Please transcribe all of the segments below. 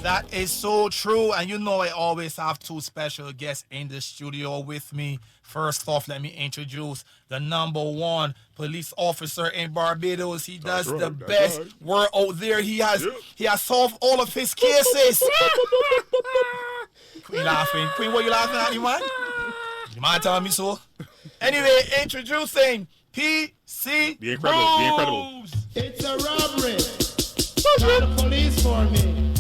That is so true. And you know, I always have two special guests in the studio with me. First off, let me introduce the number one police officer in Barbados. He does the best work out there. He has solved all of his cases. Queen laughing. Queen, what you laughing at, you man? You mind telling me so? Anyway, introducing PC The Incredible. The Incredible. It's a robbery. Call the police for me.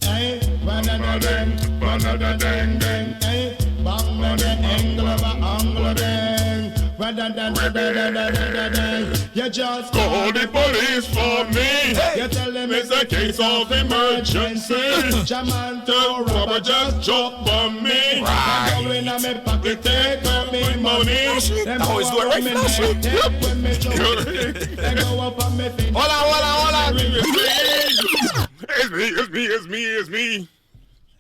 Hey, banana-dang, banana-dang-dang. Hey, bang-dang-dang, angle-over-angle-dang. Ba-da-da-da-da-da-da-da-dang. You just Call the police for me. You tell them It's a case of emergency. Jamaica Robber just jumped on me. I go in my pocket, take out me money. Them How is go it up right me now? neck, take when me jump. They go up on me finger. Hold on. It's me.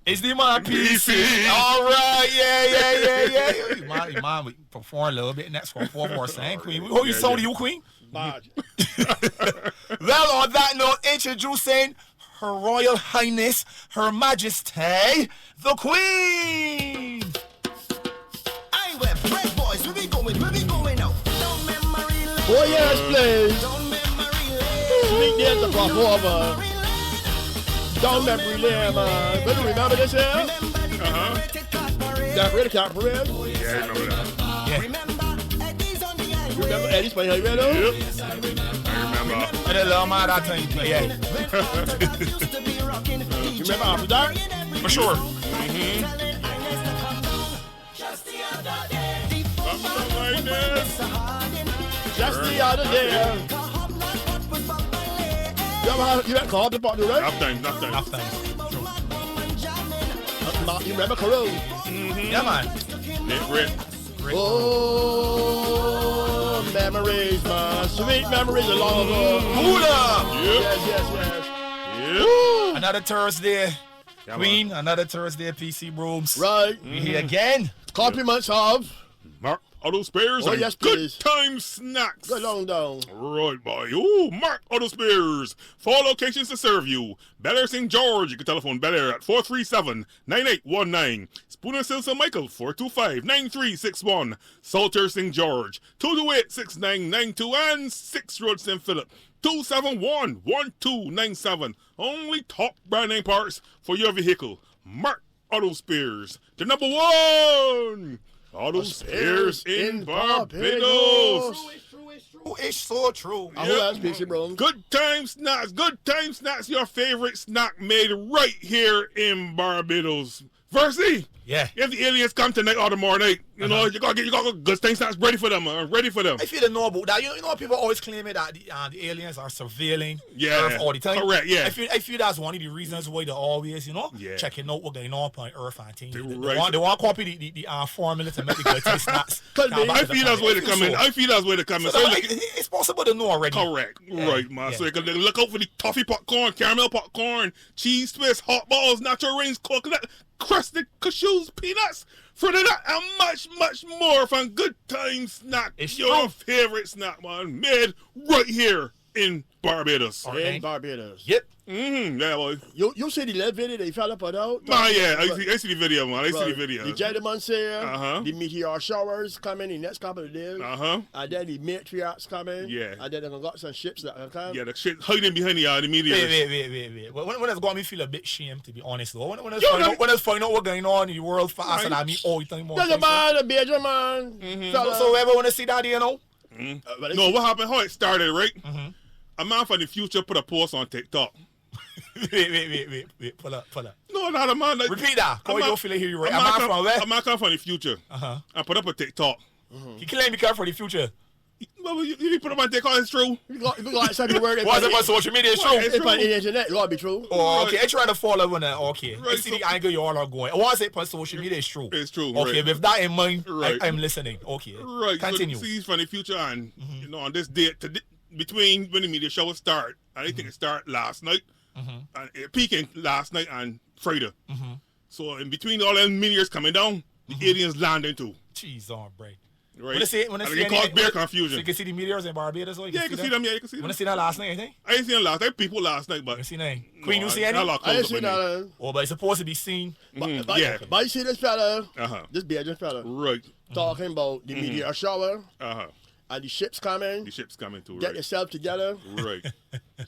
It's the man PC. PC. All right, yeah. You mind, we perform a little bit next for 4% Queen. Who you sold to you, Queen? Well, on that note, introducing Her Royal Highness, Her Majesty, the Queen. I wear red boys, where we going now? Don't memory lane. Oh yes, please. Don't memory lane. Sweet dance to performer. Don't memory lane, man. But you remember this here? Remember the decorated car parade. That really can't parade. Yeah, I remember that. Remember Eddie's on the You highway. remember Eddie's playing Heavy Metal? Yep. I remember. And a little man that time, yeah, When Autodot used to be rocking. You remember After Dark? for sure. Telling Ines to come down. Just the other day. The Something like this. Mr. Harding. Just the other day. Kahab like what was Babale. You ever called the party, right? Enough time. Enough time. You remember Corone? Yeah, man. Nick Rick. Oh, memories, man. Sweet memories along the Buddha. Yep. Yes. Yep. Another Thursday, Yeah, Queen. Another Thursday, PC Brooms. Right. We here again. Compliments of Mark Auto Spares Oh, and yes, Good please. Time Snacks. Go long down. Right, boy. Ooh, Mark Auto Spares. 4 locations to serve you. Bel Air St. George. You can telephone Bel Air at 437-9819. Spooner Hill St. Michael, 425-9361. Salter St. George, 228-6992. And 6 Road St. Philip, 271-1297. Only top brand name parts for your vehicle. Mark Auto Spares. The number one Auto Spares in Barbados. It's so true. I hope that's PC, bro. Good Time Snacks. Good Time Snacks, your favorite snack made right here in Barbados. Versi, Yeah. if the aliens come tonight or tomorrow night, you know, you gotta get Good Time Snacks ready for them, man. Ready for them. I feel to know about that. You know, people always claim it that the aliens are surveilling Yeah, Earth all the time. correct, yeah. I feel that's one of the reasons why they're always, Yeah. checking out what's going on Earth and things. They Right. want to copy the formula to make the good taste snacks. Could be. I feel that's where they come in. I feel that's where they come in. So So it's possible to know already. correct. Right, man. yeah. So you can look out for the toffee popcorn, caramel popcorn, cheese twists, hot balls, natural range coconut, crusted cashews, peanuts, fruit nut, and much more from Good Time Snack. It's your true. favorite snack, man. Made right here in Barbados. Okay. In Barbados. Yep. Yeah, boy. You see the little video they fella put out? Yeah, I see the video, man. I see the video. The gentleman say Uh-huh. the meteor showers coming in the next couple of days. Uh-huh. And then the matriarchs coming. Yeah. And then they're going to got some ships that can come. Yeah, the shit hiding behind the media. Wait. When it's got me feel a bit shame, to be honest, though. When it's Yo, find out what's going on in the world faster than me all the time. There's a man, a major man. Fella. So ever want to see that, you know? But No, what happened? How it started, right? Mm-hmm. A man from the future put a post on TikTok. Wait. Pull up. No, not a man. Like, Repeat that. Cause a you man- don't feel like hear you right. a I'm man not from where? A man come from the future. Uh-huh. I put up a TikTok. He claim he come for the future. Well, you put up on TikTok, it's true. if you got something word, What's it on social media? It's Well, true. it's if on the internet, it ought to be true. Oh, okay. I trying to follow on that. Okay. I Right, see so- the angle you all are going. Was it on social media? It's true. It's true, Okay, right. with that in mind, Right. I'm listening. Okay. Right. Continue. So he's from the future, and you know, on this date, between when the media show start, and I think it started last night, and it peaking last night and Friday. So in between all them meteors coming down, the aliens landing too. Jeez, on break. Right. When they and it can cause bear So confusion. you can see the meteors in Barbados. So Yeah, you can see them. Yeah, you can see When them. I see that last night, I think. I ain't seen them last night. People last night, but You see that? Queen, you see I any? locked I close ain't up seen with me. that. Oh, but it's supposed to be seen. Yeah. But you see this fella, Uh-huh. this Bajan fella, Right. talking about the meteor shower Uh-huh. and the ships coming. The ship's coming too, Get right? yourself together Right.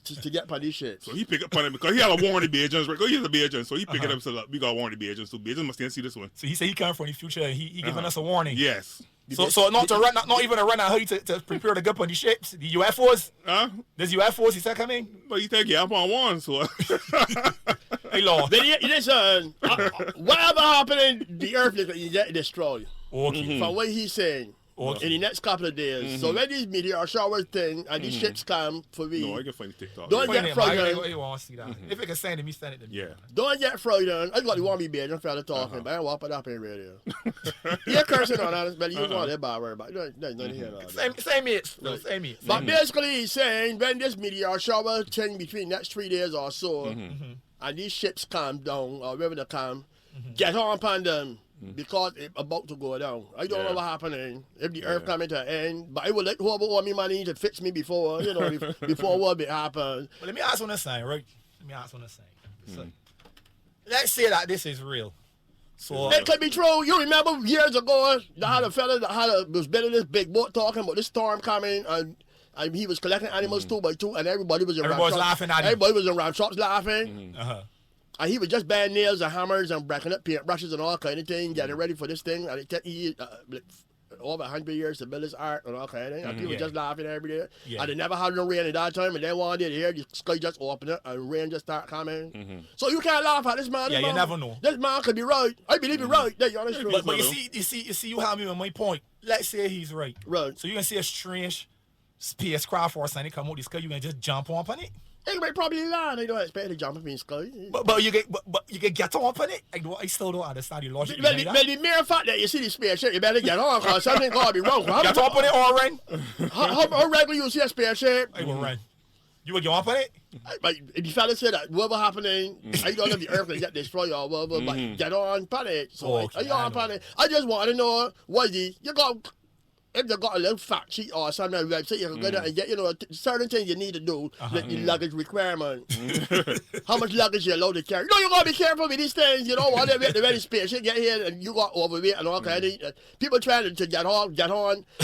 to get on these ships. So he pick up on it because he had a warning the agents, right? Because he's a B agent, so he pick it up. So we got a warning the agents. So B agents must stand see this one. So he said he coming from the future. He giving us a warning. Yes. So not to run, not even to run out to prepare to go up on the ships. The UFOs. Huh? There's UFOs. He said coming. But he think yeah, I'm on one, so Hey Lord. Then listen, whatever happening, the earth is get destroyed. Okay. From what he's saying. Okay. In the next couple of days. So when these meteor shower thing and these ships come for me, no, I can find the TikTok. Don't Wait a get minute, I frightened. want to see that. If it can send it, me send it to me. Yeah. Don't get frightened. I got the one me beard and fella talking, but I whop it up in radio. You're cursing on us, but you want that bad word, but there's nothing here. Same it. Same it. But basically, he's saying when this meteor shower thing between next 3 days or so, and these ships come down, or wherever they come, get on upon them. Because it's about to go down. I don't know what's happening. If the earth coming to an end, but I would like whoever owe me money to fix me before, before what will happen. But let me ask one thing, right? Let me ask one thing. So, let's say that this is real. So That could be true. You remember years ago, they had a fella that was building this big boat talking about this storm coming, and he was collecting animals 2 by 2, and everybody was around. Everybody's laughing at him. Everybody was around shops laughing. Uh-huh. And he was just buying nails and hammers and breaking up paintbrushes and all kind of thing, getting ready for this thing. And it took like over 100 years to build his art and all kind of thing. And people just laughing every day. Yeah. And they never had no rain at that time. And then one day they hear the sky just open up and rain just start coming. So you can't laugh at this man. Yeah, This you man- never know. This man could be right. I believe he's right. That's the honest truth. But you see, you have me on my point. Let's say he's right. Right. So you can see a strange spacecraft or something come out the sky. You can just jump on it. Anyway, probably land. I don't expect to jump up in the sky. But you can get on it. I still don't understand the logic. Well, behind the, that. well, the mere fact that you see the spaceship, you better get on because something got to be wrong. Get on it or run. How regularly you see a spaceship? I will run. You will get on it. But the fella said that whatever happening, I don't know if the earth will get destroyed or whatever, but get on planet. So Okay, you on planet. I just want to know what you got. If they got a little fact sheet or something on the website, you can go there and get, certain things you need to do, like the luggage requirement. How much luggage you're allowed to carry. You got to be careful with these things. You don't want to be the very spaceship get here and you got overweight and all kind of people trying to get on,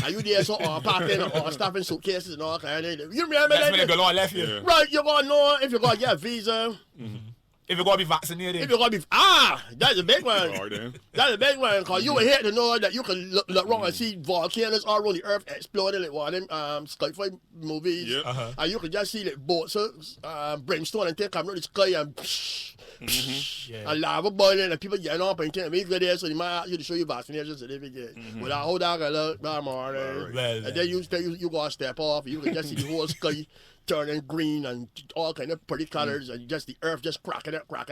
and you there so unpacking or stuffing suitcases and all kind of You remember That's when that? they go on left here. Right, you're going to know if you're going to get a visa. If you're going to be vaccinated. If you're going to be... that's a big one. All right, then. That's a big one, because you were here to know that you can look wrong and see volcanoes all around the earth exploding like one of them sci-fi movies. Yep. And you can just see like boats, brimstone and things coming out the sky and and lava boiling and people getting up and things. We go there, so they might ask you to show you vaccination certificate. Without hold on, look, and then you got to step off, and you can just see the whole sky turning green and all kind of pretty colors, and just the earth just cracking it. And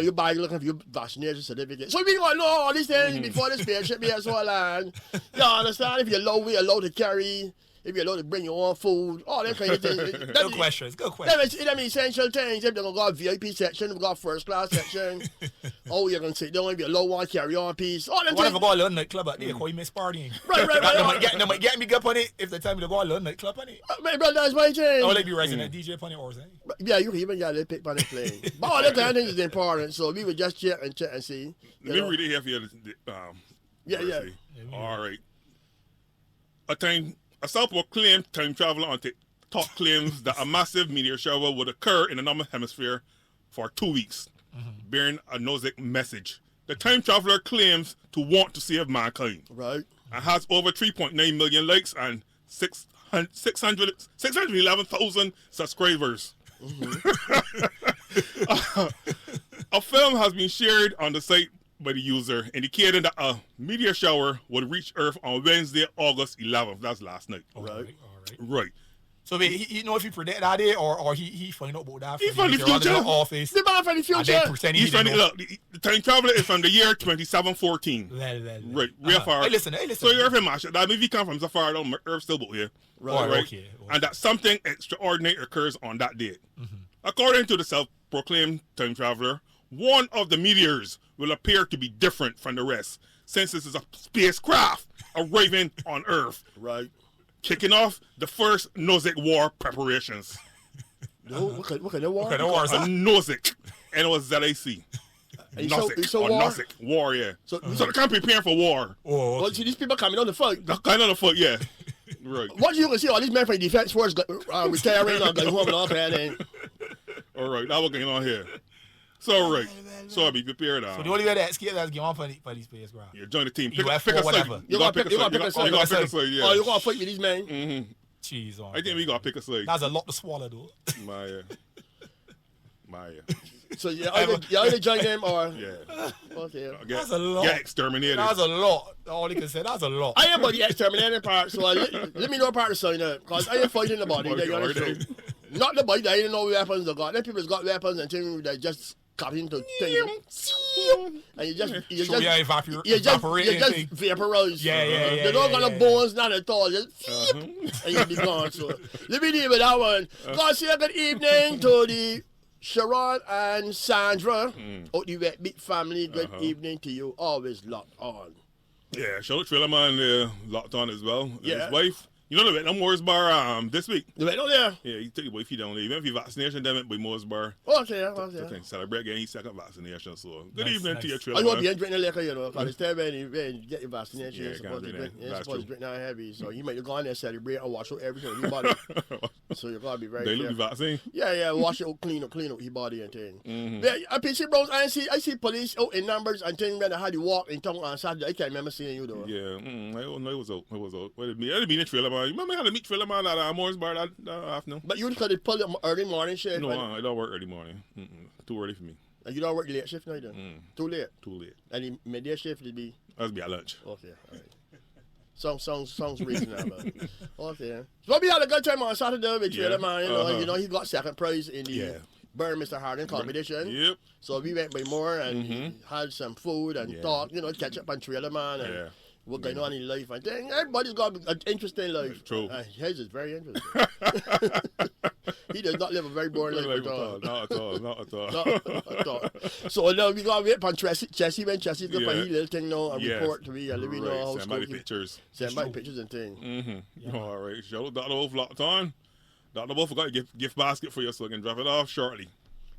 you buy looking for your vaccination certificate. So we gonna know all these things before the spaceship here so land. You understand? If you're allowed to carry, if you're allowed to bring your own food, all that kind of things. Good questions. Good questions. That means essential things. If they're gonna go VIP section, we got first class section. Oh, you're gonna sit down if you're low one, carry on piece. All them What if I things. go a little nightclub out there? Call you miss partying. Right. They might get me up on it if they tell me to go a little nightclub on it. My brother, that's my thing. Or like be resident DJ on it or something. Yeah, you can even get a pick on the plane. But all that kind of things is important, so we would just check and see. Let me read it here for you. Yeah. Mercy. All right. A self-proclaimed time traveler on TikTok claims that a massive meteor shower would occur in the northern hemisphere for 2 weeks, bearing a Gnostic message. The time traveler claims to want to save mankind Right. and has over 3.9 million likes and 611,000 subscribers. A film has been shared on the site by the user indicating that a meteor shower would reach Earth on Wednesday, August 11th. That's last night. All right. Right. So wait, he know if he predict that day or he find out about that. He from the If you're future. on the office. The man from the And future. then pretend he He's from didn't the, know. look, the time traveler is from the year 2714. Well. Right, real far. Hey, listen. So you're from Masha. That means he come from so far down, Earth still about here. Right, okay. And that something extraordinary occurs on that date. According to the self-proclaimed time traveler, one of the meteors will appear to be different from the rest, since this is a spacecraft arriving on Earth, Right. kicking off the first Nozick War preparations. No, what kind of war? Okay, no worries. A Nozick, N-O-Z-A-C. And so or war? Nozick. War, yeah. So- So they can't be preparing for war. Oh, Well, see, these people coming on the fight. That kind of the foot, yeah. Right. What you can see all these men from the defense force retiring or going home and all that. And All right, now we're getting on here. So, right. So, I'll be prepared now. so the only way that escape that's going on for these spacecraft. Yeah, join the team. UFO, Pick a side. whatever. You gotta pick a side. You pick a side. gotta pick a side, oh, yeah. you gonna fight with these men? Jeez, on. I think we gotta pick a side. That's a lot to swallow, though. Maya. So you either join them or Yeah. okay. That's a lot. Get exterminated. That's a lot. All you can say, that's a lot. I am about the exterminating part, so let me know part of sign up, because I ain't fighting the body. They got it. Not the body, they ain't no weapons they got. Them people's got weapons and things that just cut into things. And you just vaporize. Yeah. They don't got no bones, not at all. Just and you be gone. So let me deal with that one. God say good evening to the Sharon and Sandra. Out the Wet Beat family, good evening to you. Always locked on. Yeah, shout out Trailer Man locked on as well. And Yeah. his wife. You know the Vietnam Wars bar this week. The Wet, oh yeah. Yeah, you take your wife down there. Even if you vaccination, them it by Moore's bar. Okay. So can celebrate getting his second vaccination. So good Nice, evening nice. to your I Trailer won't be Man. drinking the liquor, you know, because it's time when you get your vaccination, Yeah, you're supposed to can't drink, do that. you're That's supposed to true. drink that heavy. So you might go in there, celebrate, and wash out everything in your body. So you gotta be very They look the careful. vaccine. Yeah, wash it out, clean up your body and thing. Mm-hmm. Yeah, I PC bros, I see police out in numbers and things when they had you walk in town on Saturday. I can't remember seeing you though. Yeah, I don't know it was out. It was out. What did it mean? It mean a Trailer Man. You remember how to meet Trailer Man at Moore's bar that afternoon? But you could have pulled up early morning shift. No, and, I don't work early morning. Too early for me. and you don't work late shift neither. Too late. Too late. And the midday shift would be That's be at lunch. okay. All right. Sounds reasonable. Okay. So we had a good time on Saturday with Trailer Man. You know, he got second prize in the Burn Mr. Harding competition. Yep. So we went by more and had some food and talk, you know, catch up on Trailer Man and what going on in life and thing. Everybody's got an interesting life. True. His is very interesting. He does not live a very boring life at all. Not at all. Not at all. Not at all. So now we got to wait on Chessie when Chessie's going to Yeah. his little thing now and Yes. report to me and let me know Right, how send by the Skokie- pictures. Send my pictures and things. All right, show Dr. Wolf locked on. Dr. Wolf forgot to gift basket for you so I can drop it off shortly.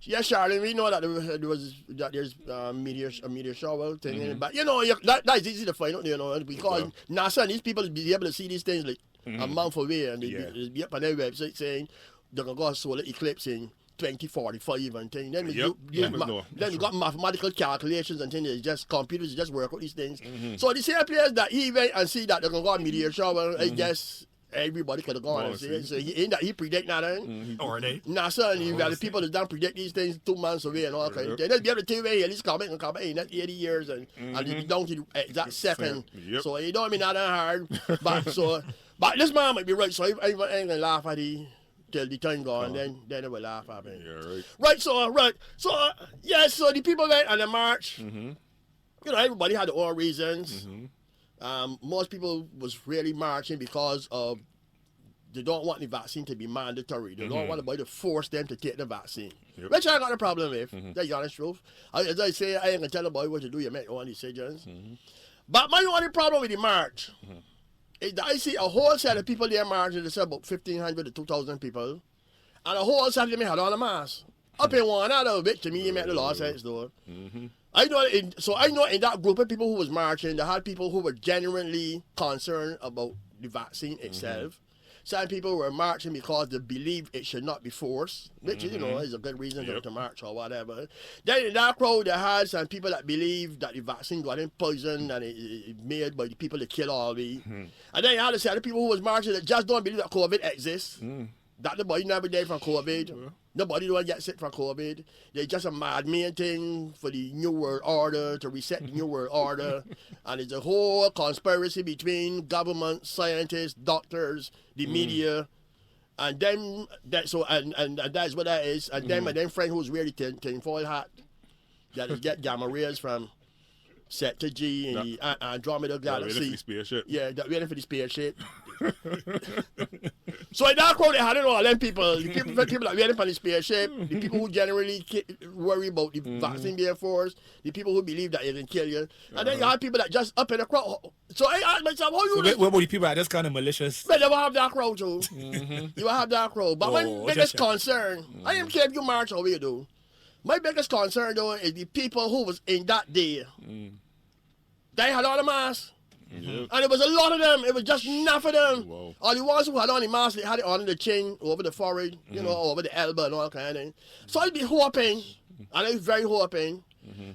Yeah, Charlie, we know that there's a meteor shower thing, but you know that's easy to find out, you know, because NASA and these people be able to see these things like a month away, and they be up on their website saying they're gonna go solar eclipse in 2045 and things. Then then you got mathematical calculations and things. It's just computers just work out these things. So the same place that he went and see that they're gonna go a meteor shower, I guess. Everybody could have gone and see it. So he predict nothing. Or they. NASA and the people that don't predict these things 2 months away and all kind of thing. They'll be able to tell you, hey, this coming and coming, hey, that's 80 years and it'll be down to the exact second. Yep. So you don't mean that hard. But this man might be right, so I ain't gonna laugh at it till the time gone, then they will laugh at me. Yeah, right. So the people went on the march. You know, everybody had their own reasons. Most people was really marching because of they don't want the vaccine to be mandatory. They don't want anybody to force them to take the vaccine. Which I got a problem with. That's the honest truth. As I say, I ain't gonna tell nobody what to do. You make your own decisions. But my only problem with the march is that I see a whole set of people there marching. They say about 1,500 to 2,000 people, and a whole set of them had on a mask. Up in one out of it, to me, you make the law sense though. I know in that group of people who was marching, they had people who were genuinely concerned about the vaccine itself. Some people were marching because they believe it should not be forced, which you know is a good reason to march or whatever. Then in that crowd, they had some people that believe that the vaccine got in poison and it made by the people that kill all we. And then you had a set of people who was marching that just don't believe that COVID exists. That nobody never died from COVID. Nobody don't get sick from COVID. They're just a madman thing for the New World Order, to reset the New World Order. And it's a whole conspiracy between government, scientists, doctors, the media, and then that's what that is. And then friend who's wearing the tinfoil hat that is get gamma rays from Sector G and the Andromeda Galaxy. Spaceship. Yeah, that waiting for the spaceship. So in that crowd, they had all them people, the people that waiting for the spaceship, the people who generally worry about the vaccine being forced, the people who believe that it can kill you, and then you have people that just up in the crowd. So I asked myself, how you... What about the people that are just kind of malicious? But you will have that crowd too. You will have that crowd. But my biggest concern, I am care if you march or what you do. My biggest concern though is the people who was in that day. They had all the masks. And it was a lot of them. It was just enough of them. Wow. All the ones who had on the mask, they had it on the chin, over the forehead, you know, over the elbow and all kind of thing. So I'd be hoping, and I'm very hoping,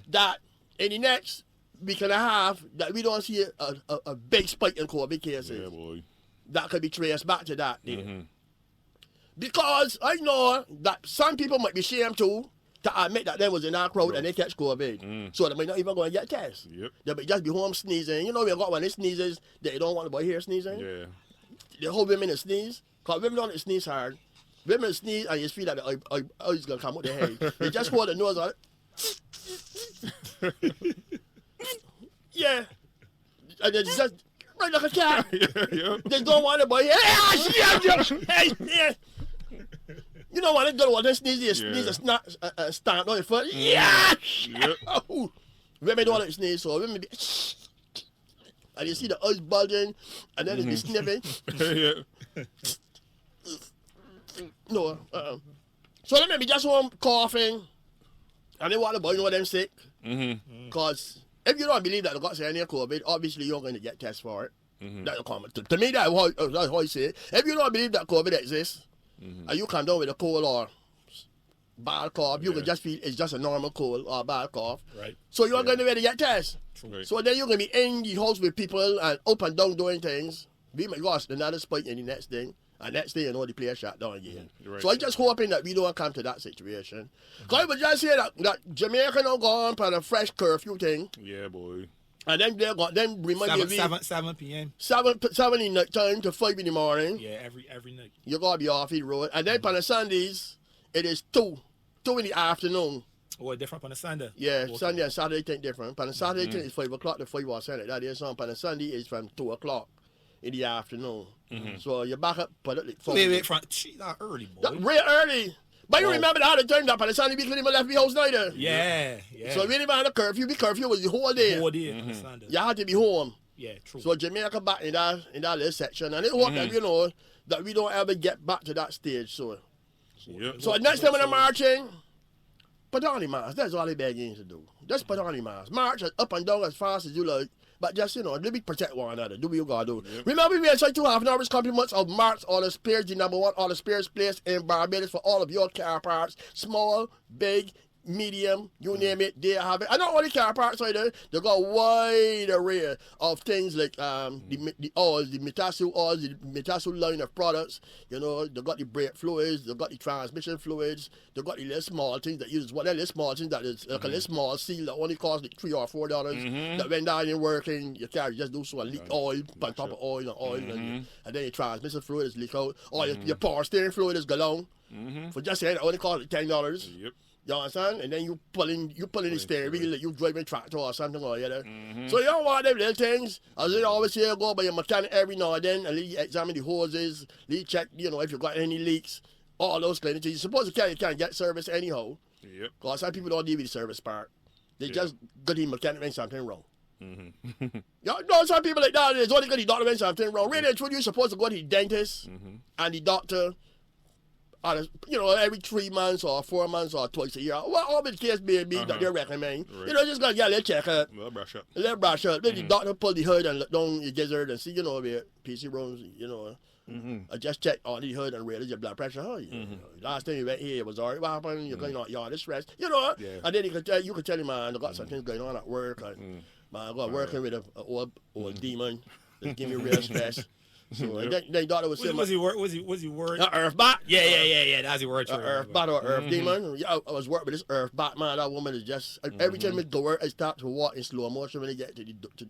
that in the next week and a half, that we don't see a big spike in COVID cases. Yeah, boy. That could be traced back to that day. Because I know that some people might be ashamed too to admit that they was in that crowd and they catch COVID. So they might not even go and get tests. Yep. They might just be home sneezing. You know, we got when they sneezes, they don't want the boy here sneezing. Yeah. They hold women to sneeze. Because women don't sneeze hard. Women sneeze and you feel that the eye is going to come out their head. They just hold the nose on it. Yeah. And they just, right like a cat. Yeah. They don't want the boy here. Hey. You know what they do when they sneeze, they sneeze a stamp on your foot. Yeah! Yep. Women don't want to sneeze, so women be... And you see the eyes bulging, and then they be sniffing. Yeah. No, So they may be just home coughing, and they want the boy know them sick. Because if you don't believe that they got any COVID, obviously you're going to get tests for it. That's common. To me, that's how I say it. If you don't believe that COVID exists, and you come down with a cold or bad cough, you can just feel it's just a normal cold or bad cough. Right. So you're going to be able to get tests. Right. So then you're going to be in the house with people and up and down doing things. Be my gosh, another spike in the next thing. And next day, you know, the place shut down again. Right. So I'm just hoping that we don't come to that situation. Because I would just say that Jamaica now gone for a fresh curfew thing. Yeah, boy. And then they got remind me 7 p.m. 7 in the time to 5 in the morning. Yeah, every night. You gotta be off the road. And then on the Sundays, it is 2 in the afternoon. Oh, different on a Sunday. Yeah, Okay. Sunday and Saturday think different. On the Saturday think it's 5 o'clock to 5 or something. That is something. On the Sunday is from 2 o'clock in the afternoon. So you're back up for the Wait, gee, not early, boy. That real early. But you remember that the time that on the Sunday we couldn't even left the house neither. Yeah. So we didn't even have a curfew. The curfew was the whole day. on a Sunday. You had to be home. Yeah, true. So Jamaica back in that little section, and it hope that you know that we don't ever get back to that stage. So Yep. next time when I'm marching, put on the mask. That's all they begging you to do. Just put on the mask. March up and down as fast as you like, but just let me protect one another. Do what you gotta do. Remember, we had 2.5 hours compliments of March Auto Spares, the #1 Auto Spares place in Barbados for all of your car parts, small, big, medium, you name it, they have it. And not only car parts either, they got a wide array of things like the oils, the Metasul oils, the Metasul line of products. You know, they got the brake fluids, they got the transmission fluids, they got the little small things that use what little small things that is like a little small seal that only costs like $3 or $4. That when down and working, your car just do so and leak oil on top of oil, and then your transmission fluid is leak out, or your power steering fluid is gone. For just saying, it only costs $10. Yep. You understand? And then you pull in the steering wheel like you driving a tractor or something or other. So you don't want them little things. As I always say, go by your mechanic every now and then and you examine the hoses, you check, if you got any leaks, all those kind of things. You're supposed to can't get service anyhow. Yep. Because some people don't deal with the service part. They just go to the mechanic when something wrong. Some people like that, it's only got the doctor when something wrong. Really, truly, you're supposed to go to the dentist and the doctor. Every 3 months or 4 months or twice a year. Well, all the case may be that they recommend. Right. Just gotta get a little checkup. Well, brush up. A little brush up. Then the doctor pull the hood and look down your gizzard and see, where PC rooms, I just check on the hood and realize your blood pressure. Last time you went here, it was alright. What happened? You're going on yard stress. Yeah. And then you can tell him, man, I got something going on at work. And, man, I got working with an old demon. That's giving me real stress. So they thought it was Was he word? Earth bat? Yeah. That's the word. Earth bat or Earth demon. Yeah, I was working with this Earth bat, man. That woman is just every time I go work, I start to walk in slow motion when I get to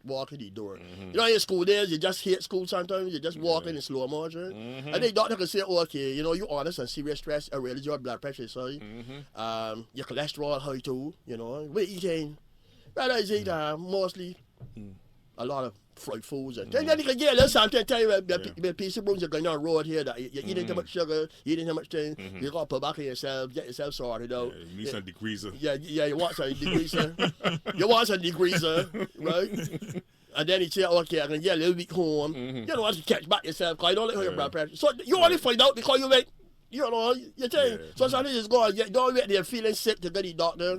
walk in the door. In school days, you just hate school sometimes. You just walking in slow motion, and they doctor can say, okay, you honest and serious stress, I realize your blood pressure is high, your cholesterol high too. What eating? But I eat mostly. a lot of fried foods. And then you can get a little something, tell you, the piece of brooms are going on the road here that you're eating too much sugar, you're eating too much thing, you got to put back in yourself, get yourself sorted out. Yeah, you need some degreaser. Yeah, you want some degreaser. You want some degreaser, right? And then he say, okay, I can get a little bit home. You don't want to catch back yourself because you don't let your blood pressure. So you only find out because you make, you know, you think. So sometimes you just go and don't wait there feeling sick to go to the doctor.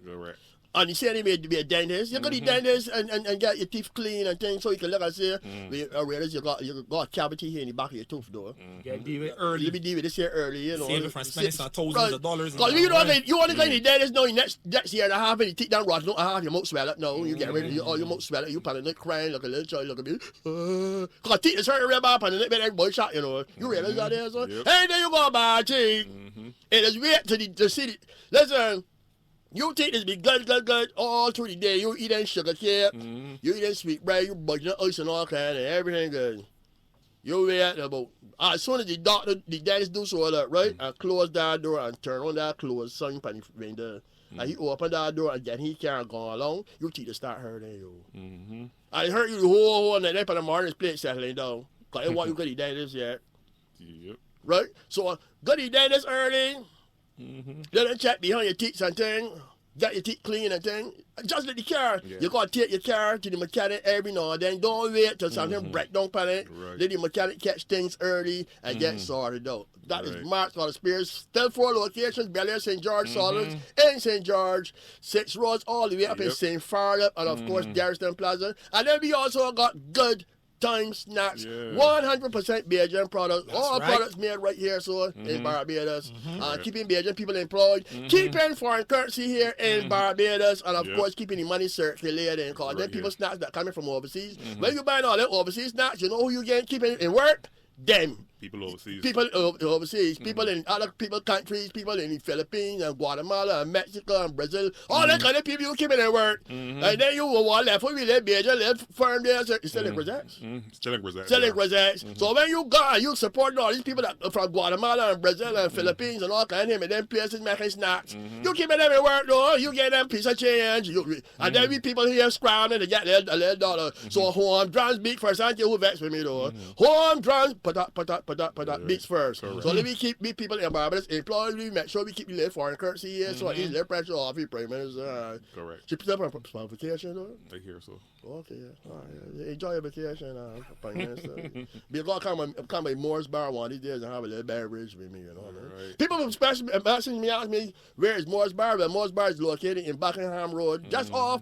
Correct. And you say they be a dentist. You go to the dentist and get your teeth clean and things so you can look and say, whereas you got a cavity here in the back of your tooth door. Yeah, deal with early. You be deal with this here early, you know. Save it from spending some thousands of dollars. Because you want to go to the dentist now, next year and a half, and you take down rods, don't have your mouth swell up. No, you get rid of all your mouth swell up. You probably not crying like a little child, look at me. Because teeth is hurting real bad, and then everybody shot, you know. You realize that there, son? Hey, there you go, bad teeth. It is weird to the city. Listen. You take this be good all through the day. You eating sugar cake, you eating sweet bread, you budging ice and all kind and everything good. You wait about as soon as the dentist do so that, right? And close that door and turn on that close sun pan window. And he open that door and then he can't go along. You teeth to start hurting you. And it hurt you the whole night in the morning plate settling down. Cause they want you to go to the dentist yet. Yep. Right? So go to the dentist early. Let them check behind your teeth and thing. Get your teeth clean and thing. Just let the car. Yeah. You got to take your car to the mechanic every now and then. Don't wait till something break down on it. Right. Let the mechanic catch things early and get sorted out. That is Mark Scott Spears. Still 4 locations. Bel Air, St. George, Solomons, in St. George. 6 roads all the way up in St. Farlap. And of course, Garrison Plaza. And then we also got good time snacks, 100% Bajan products. That's all products made right here, so in Barbados. Keeping Bajan people employed, keeping foreign currency here in Barbados, and of course keeping the money circulating. Because then people snacks that coming from overseas. When you buying all that overseas snacks, you know who you get keeping in work? Them. People overseas. People overseas. People in other countries. People in the Philippines and Guatemala and Mexico and Brazil. All that kind of people you keep in their work. And then you will want left for me, let Bajan, let firm there. Selling rosette. Selling rosette. Selling rosette. So when you go and you support all these people that from Guatemala and Brazil and Philippines and all kind of them places making snacks. You keep them in work though. You get them piece of change. And then we people here scrounging to get a little dollar. So home drums beat first. Thank you who vexed with me though. Home drums put that beats first. Correct. So let me keep people in Barbados employed. We make sure we keep the foreign currency here, so ease their pressure off the prime minister. Correct. She put up on vacation though. I hear so. Okay, all right. Enjoy your vacation, prime minister. Because come by Moore's Bar one these days and have a little beverage with me, you know. Right. People especially ask me where is Moore's Bar? Well, Moore's Bar is located in Buckingham Road, just off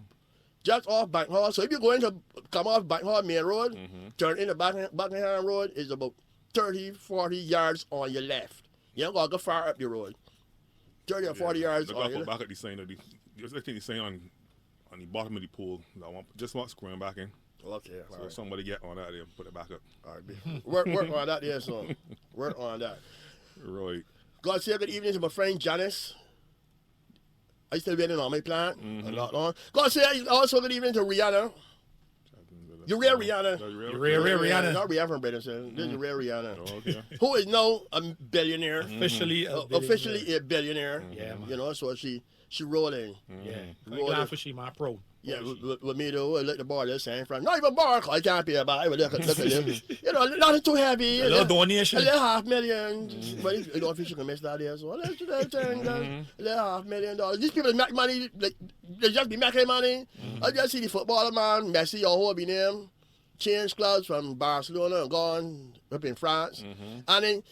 Bank Hall. So if you go into come off Bank Hall Main Road, turn into Buckingham Road is about 30-40 yards on your left. You don't gotta go far up the road. 30 or 40 yards on your left. Back at the sign of the sign on the bottom of the pool. I just want screwing back in. Okay. So right. Somebody get on that there and put it back up. All right. Work on that there, son. Work on that. Right. God say good evening to my friend Janice. I still waiting on my plant. A lot long. God say also good evening to Rihanna. You real Rihanna. You real Rihanna. Not Rihanna from Britain. This is real Rihanna. Oh, okay. Who is now a billionaire. Officially a billionaire. Yeah, man. You know, so she rolling. Yeah. Rolling. Glad for she my pro. Yeah, with me though, I let the bar the same from. Not even bar, I can't pay about it. Look at them. You know, nothing too heavy. A little donation. A little $500,000. But you don't think you can miss that there. So let's do that thing. A little $500,000. These people make money, they just be making money. I just see the footballer man, Messi or who be name, change clubs from Barcelona and gone up in France. And then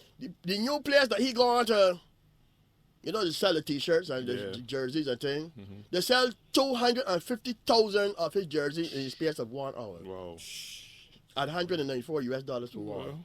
the new place that he gone to, you know, they sell the T-shirts and the jerseys and things. They sell 250,000 of his jerseys in the space of 1 hour. Wow. At $194 US for one.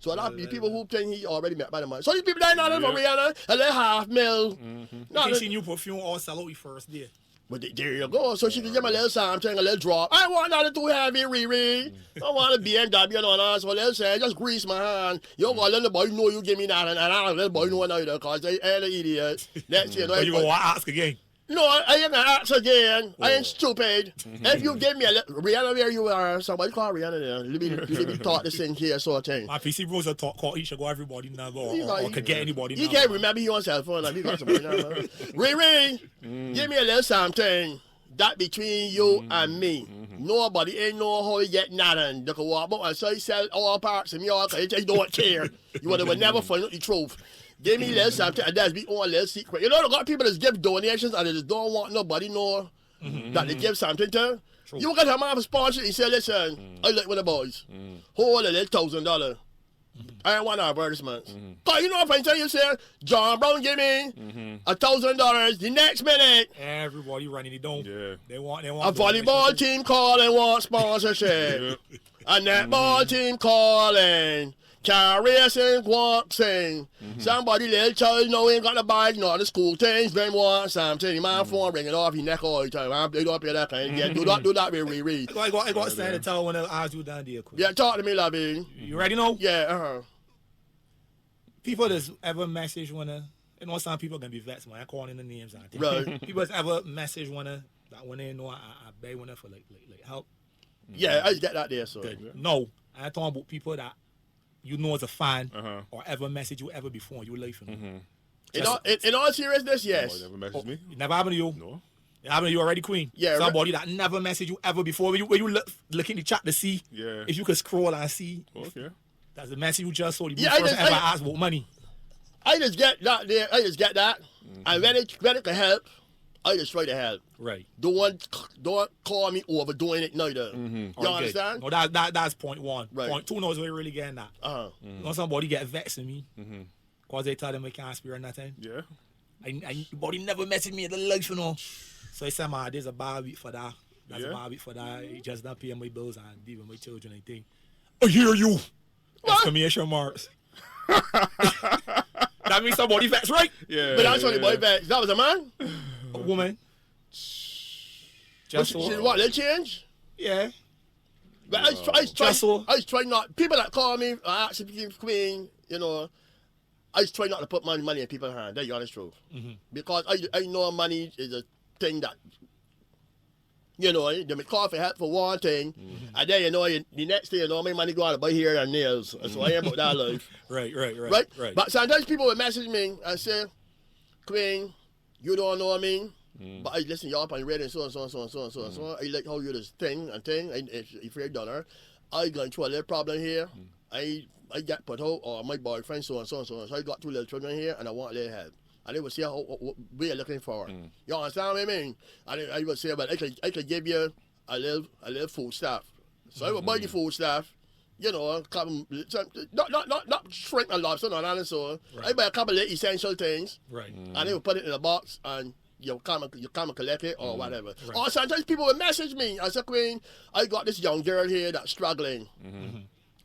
So a lot of the people who think he already met by the money. So these people, they're not in for Rihanna, a little $500,000. You see new perfume all sell out the first day. But there you go. So she can give me a little something, a little drop. I want nothing too heavy, Riri. I want a BMW and all that. So let's say, just grease my hand. You don't want to let the boy know you give me that. And I don't let the boy know either because they ain't an idiot. That's it. So you going to ask again? No, I ain't going to ask again. I ain't stupid. If you give me a little, Rihanna, where you are, somebody call Rihanna there. Let me talk this thing here, sort of thing. My PC bros are call each go everybody now, or could get anybody now. You can't remember your own cell phone. Like, you got somebody now. Riri, give me a little something. that between you and me. Nobody ain't know how you get nothing. They can walk out and say sell all parts of me all because they don't care. You would never find out the truth. Give me a little something and that's be on a little secret. You know, they got people that give donations and they just don't want nobody know that they give something to. You got a man for sponsor and say, listen, I like one of the boys. Hold a little $1,000. I don't want advertisements. Cause you know if I tell you, say, John Brown give me $1,000 the next minute. Everybody running the dome. Yeah. They want A volleyball team calling want sponsorship. A netball team calling. Car racing, walking. Somebody little child know ain't got the bike, not the school things, then want something. The man phone ring it off, he neck all the time. They don't pay that kind. Yeah, do that, we. I got to stand and tell when I ask you down there. Yeah, talk to me, lovey. You ready now? Yeah, People that's ever message wanna, you know, some people gonna be vexed when I call in the names and things. Right. People that's ever message wanna, that when they know I beg wanna for like help. Yeah, I just get that there, so. Good. No, I'm talking about people that you know as a fan or ever message you ever before in your life. In all seriousness, yes. Oh, never messaged me? It never happened to you? No. It happened to you already, Queen? Yeah. Somebody that never messaged you ever before. When you look in the chat to see if you could scroll and see. Okay. That's the message you just saw. You Yeah, first ever asked about money. I just get that there. I just get that. And when it can help, I just try to help. Right. Don't call me over doing it neither. You understand? No, that's point one. Right. Point two knows we're really getting that. You know, somebody get vexed with me because they tell them we can't speak or nothing. Yeah. And body never messaged me in the life, you know. So I said, man, there's a bad week for that. That's a bad week for that. He just not paying my bills and dealing with my children and thing. I hear you. Exclamation marks. That means somebody vexed, right? Yeah. But that's only boy back. That was a man? A woman. Just She what, they change? Yeah. But I try not, people that call me, actually Queen, you know, I try not to put money in people's hands. That's the honest truth. Because I know money is a thing that, you know, they may call for help for one thing, and then, you know, the next thing, you know, my money go out to buy hair and nails. So I ain't about that life. Right. But sometimes people will message me and say, Queen, you don't know me, but I listen y'all up on the radio and so and so and so and so and so and so. I like how you this thing, and if you're done, I going through a little problem here. I get put out, or my boyfriend so and so and so. So I got 2 little children here, and I want a little help. And they would say what we are looking for. You understand what I mean? And I would say, well, I could give you a little food stuff. So I would buy the food stuff. You know, not shrimp and lobster, not that, so I buy a couple of essential things. Right. And they would put it in a box, and you come and collect it or whatever. Right. Or sometimes people would message me. I said, Queen, I got this young girl here that's struggling.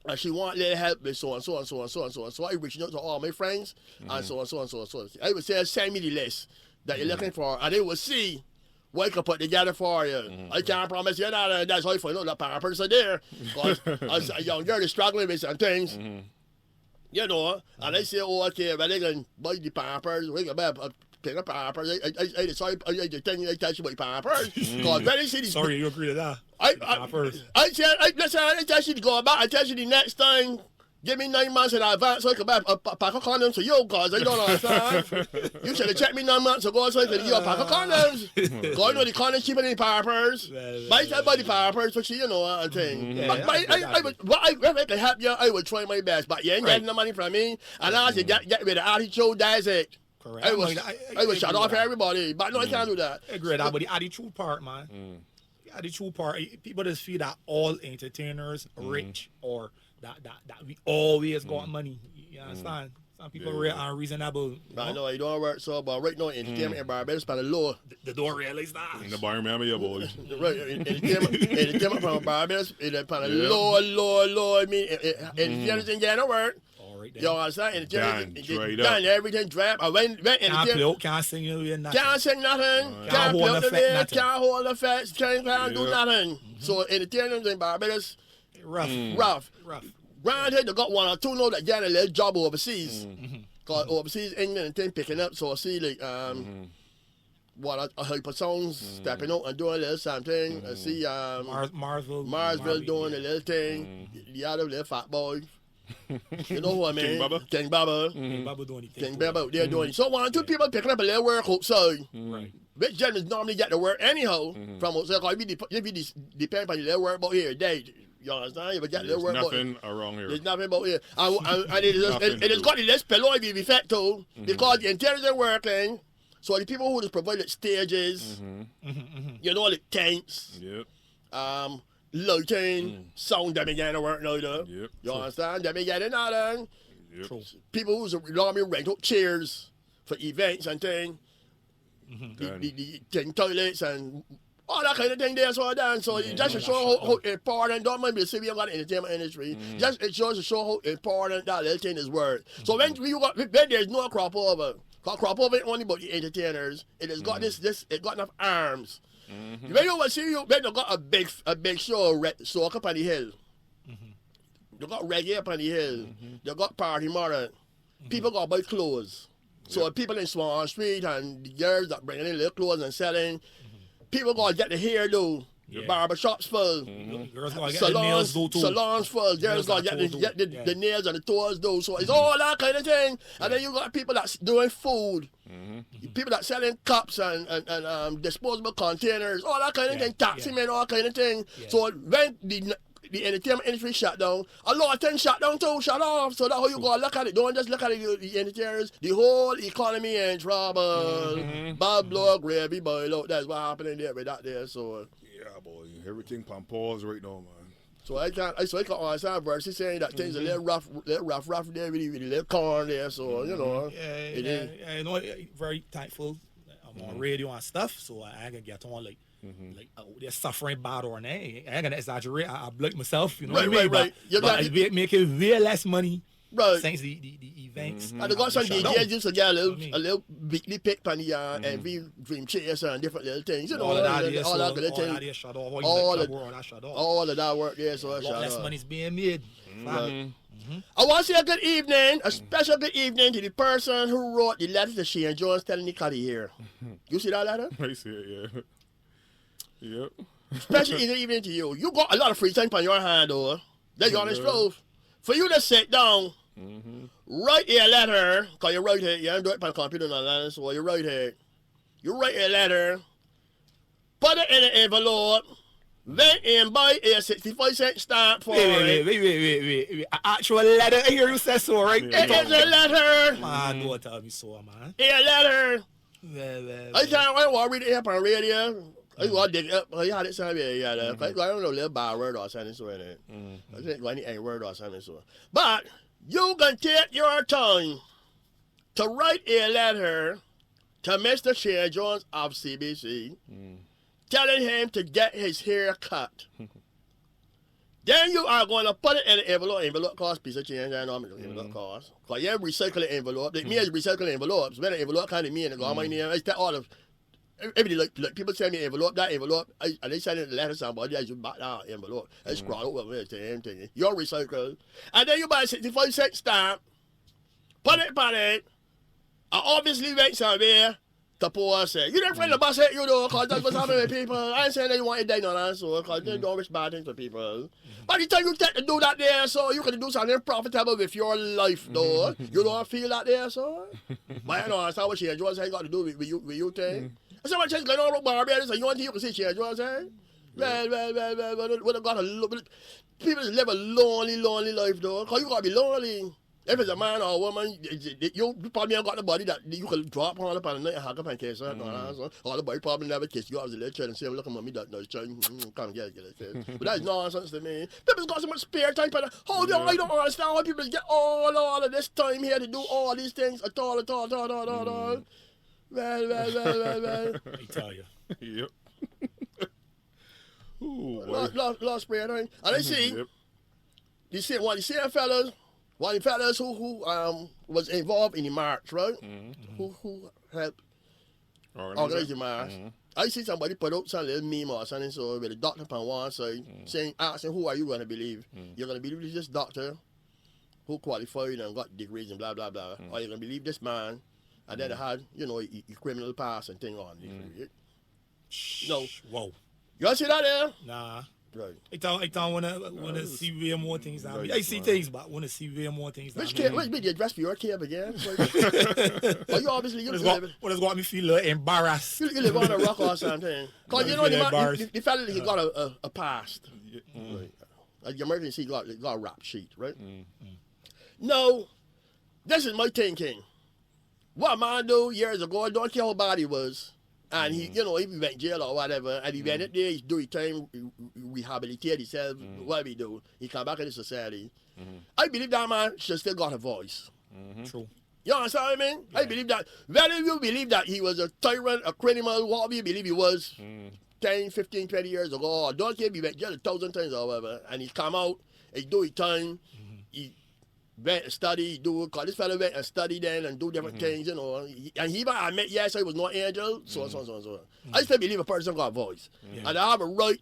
And she want a little help with so and so and so and so and so and so. I reaching out to all my friends and so and so and so and so. I would say, send me the list that you're looking for, and they will see what I can put together for you. I can't promise you that. That's how I find out that para person there. Because a young girl is struggling with some things. You know, and I say, oh, okay, but they can buy the Pampers. We can buy pick up Pampers. I decide, I tell you about Pampers. Because when I see these... Sorry, you agree to that. I tell you to go back. I tell you the next time, give me 9 months in advance so I can buy a pack of condoms for you, because I don't understand. You should have checked me 9 months ago so I could give you a pack of condoms. Because you know the condoms cheaper than the Pampers. But I buy the Pampers for you, know, and thing. But I can help you, I would try my best. But you ain't getting the money from me. And as you get with the attitude, that's it. Correct. I would shut off everybody. But no, I can't do that. I agree with that, but the attitude part, man. The attitude part, people just feel that all entertainers rich or that we always got money. You understand? Some people are unreasonable. I know you don't work so, but right now entertainment in Barbados kind of low. The don't realize that. In the bar, remember your boy. Right, entertainment from Barbados is kind of low. I mean, entertainment ain't getting to work. You understand? Entertainment done everything drab. Can't sing nothing. Can't sing nothing. Can't hold the fence. Can't hold the fence. Can't do nothing. So entertainment in Barbados, rough. Round here, they got 1 or 2 know that get a little job overseas. Because overseas, England and thing picking up. So I see like what a hypersons stepping out and doing a little something. I see Marsville doing a little thing. The other little fat boy. You know who I mean? King Baba. King Baba doing anything. King Baba, they're doing it. So 1 or 2 people picking up a little work outside. Right. which gentlemen normally get to work anyhow from outside. Because if you depend on their work about here, you understand? You get their work about nothing around here. There's nothing about here. And it has got this pelloid effect too, because the interiors are working. So the people who just provided stages, you know, like tents, lighting, sound, they began to work now, though. Yep. You understand? They began to now, then. Yep. People who's normally rent out chairs for events and things, the toilets and all that kind of thing there, so done. So just to show how important, don't mind me say we have got the entertainment industry, just it shows to show how important that little thing is worth. So when there's no crop over, because crop over ain't only about the entertainers, it has got it got enough arms. When you see when you got a big show soak up on the hill. You got reggae up on the hill. You got party modern. People got buy clothes. So people in Swan Street and the girls that bringing in little clothes and selling, people got to get the hairdo. Barbershops full. Girls got to get the nails do too. Salons full. Girls got to get the nails and the toes do. So it's all that kind of thing. And then you got people that's doing food. People that selling cups and disposable containers, all that kind of thing. Taxi men, all kind of thing. So when the entertainment industry shut down, a lot of things shut down too, shut off. So that's how you go look at it. Don't just look at it, the entertainers. The whole economy in trouble. Bad blow, gravy boil out. That's what happening there with that there. So yeah, boy, everything on pause right now, man. So I can't understand versus saying that things a little rough there with the little corn there. So you know, you know, very thankful. I'm on radio and stuff, so I can get on like they're suffering bad or not. I ain't gonna exaggerate. I blame myself, you know what I mean? Right. But it making way less money. Right. Since the events. And they got some DJs used to get a little weekly pick on the every dream chase and different little things. You know, all of that things. All of that work, yeah, so a lot less money's being made. I want to say a good evening, a special good evening to the person who wrote the letter to Shane Jones telling Nicole here. You see that letter? I see it, yeah. Yep. Special evening to you. You got a lot of free time on your hand, though. That's the honest truth. For you to sit down, write a letter, because you write it, you don't do it on the computer, so you write it. You write a letter, put it in an envelope, then and buy a 65-cent stamp for it. Wait. An actual letter here you say so, right? It is a letter. Man, don't tell me so, man. A letter. I can't read it up on radio. I want to dig up. I had it somewhere. I don't know, a little bad word or something so in it. I think any word or something so. But you can take your time to write a letter to Mr. Shane Jones of CBC, telling him to get his hair cut. Then you are going to put it in an envelope. Envelope costs piece of change. I know how much envelope costs. Because you have recycling envelope. Like me as recycling envelopes. When an envelope kind of me and it got my name, I take all of everything like people send me envelope, that envelope, and they send it a letter to somebody, I just back that envelope. I scroll over it, the same thing. You're recycled. And then you buy a 65-cent stamp, put it on it, and obviously wait somewhere to post it. You don't find the bus hit you though, because that's what's happening with people. I ain't saying that you want it done on that, so, because they don't wish bad things for people. By the time you take to do that there, so you can do something profitable with your life though. You don't feel that there, so. But I know that's how what Shane Jones ain't got to do with you thing. I said, what thing's going on with Barbados, and you want to, you can see Shane Jones, eh? Well, what I got a little people just live a lonely life though, because you got to be lonely. If it's a man or a woman, you probably ain't got the body that you can drop on up on the night and hug up and kiss her. Or the body probably never kiss you. I was a little child and say, look at me, that no child, come get it. But that's nonsense to me. People's got so much spare time, but I don't understand why people get all of this time here to do all these things at all. Well. I tell you. Yep. Ooh, lost spare time. And I see, you see one of the fellas who was involved in the march, right? Who helped organize the march. I see somebody put out some little meme or something so with a doctor on one side asking who are you going to believe? You're going to believe this doctor who qualified and got degrees and blah blah blah, or you're going to believe this man and then they had, you know, a criminal past and thing on. No. Whoa. You see that there? Nah. Right. I don't wanna see way more things than me. I see things, but wanna see way more things than Which me. camp? Which be the address for your camp again? But you obviously you live What me feel embarrassed. you live on a rock or something. Cause you know feel the embarrassed. fella he got a past. Right. The emergency got a rap sheet, right? No, this is my thinking. What a man do years ago, I don't care how bad he was. And he, you know, if he went jail or whatever, and he went in there, he do his time, rehabilitate himself, whatever he do, he come back into society. I believe that man should still got a voice. True. You understand what I mean? I believe that, whether you believe that he was a tyrant, a criminal, whatever you believe he was, 10, 15, 20 years ago, or don't care if he went jail 1,000 times or whatever, and he come out, he do his time, he went and study, cause this fella went and study then and do different things, you know. And he might admit, yes, I was no angel, so on, so on, so on, so on. I still believe a person got a voice. And I have a right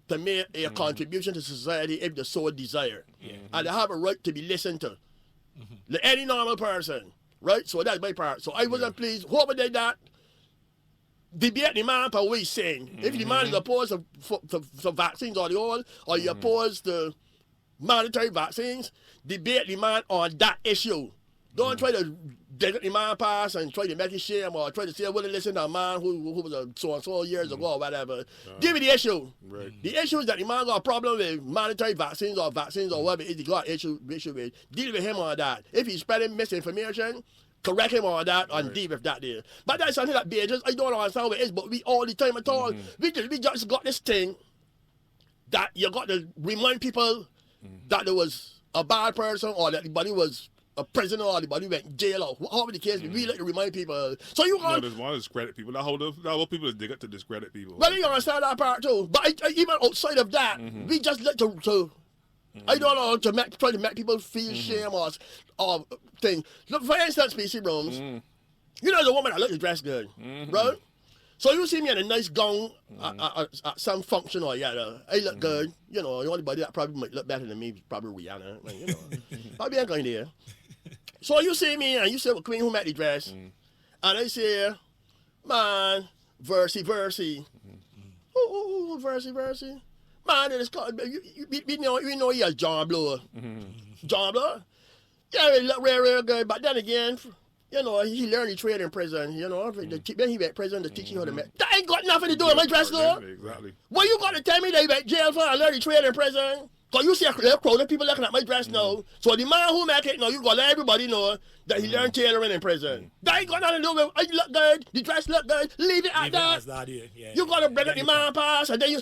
to make a contribution to society if the so desire. And I have a right to be listened to. Like any normal person, right? So that's my part. So I wasn't pleased. Whoever did that, debate the man for what he's saying. If the man is opposed to vaccines or the all, or you opposed to mandatory vaccines, debate the man on that issue. Don't try to dig the man past and try to make it shame or try to say, well, listen to a man who was a so-and-so years ago or whatever. Give me the issue. Right. The issue is that the man got a problem with mandatory vaccines or whatever it is he got issue with. Deal with him on that. If he's spreading misinformation, correct him on that and deal with that there. But that's something that just I don't understand what it is, but we all the time at all. We just got this thing that you got to remind people that there was a bad person or that the body was a prisoner or the body went in jail or whatever the case. We like to remind people. So you No, got there's one to discredit people. That whole people is dig up to discredit people. well, you understand that part too. But even outside of that, we just like to I don't know, try to make people feel shame or thing. Look, for instance, PC Rooms, you know the woman that looks dressed good, right? So you see me in a nice gown at some function or I look good. You know, the only body that probably might look better than me is probably Rihanna. Like, you know, probably ain't going there. So you see me and you say, well, Queen, who made the dress? And I say, man, Versy. Oh, Versy. Man, it's called, you know he has John Blower. John Blower? Yeah, he look real good, but then again, you know, he learned the trade in prison, you know. Then he went to prison to teach you how to make. That ain't got nothing to do with my dress, though. Exactly. What you got to tell me they went jail for and learn the trade in prison? Because you see a crowd of people looking at my dress now. So the man who make it now, you got to let everybody know that he learned tailoring in prison. That ain't got nothing to do with, I look good, the dress look good, leave it at that. You got to bring up the man pass, and then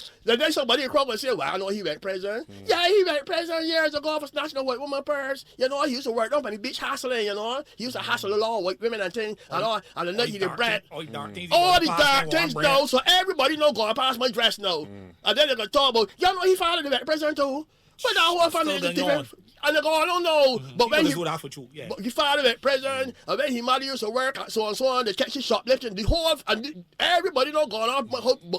somebody in crowd will say, well, I know he went to prison. Yeah, he went to prison years ago for snatching a white woman purse. You know, he used to work up on the beach hustling, you know. He used to hustle a lot of white women and things, and the night he did bread. All the dark things now, so everybody know going past my dress now. And then they can talk about, you know, he finally went to prison too. But that whole family is different. And they go, I don't know. But when he filed at prison, and when he mother used to work, so on, they catch his shoplifting, the whole, and everybody know going off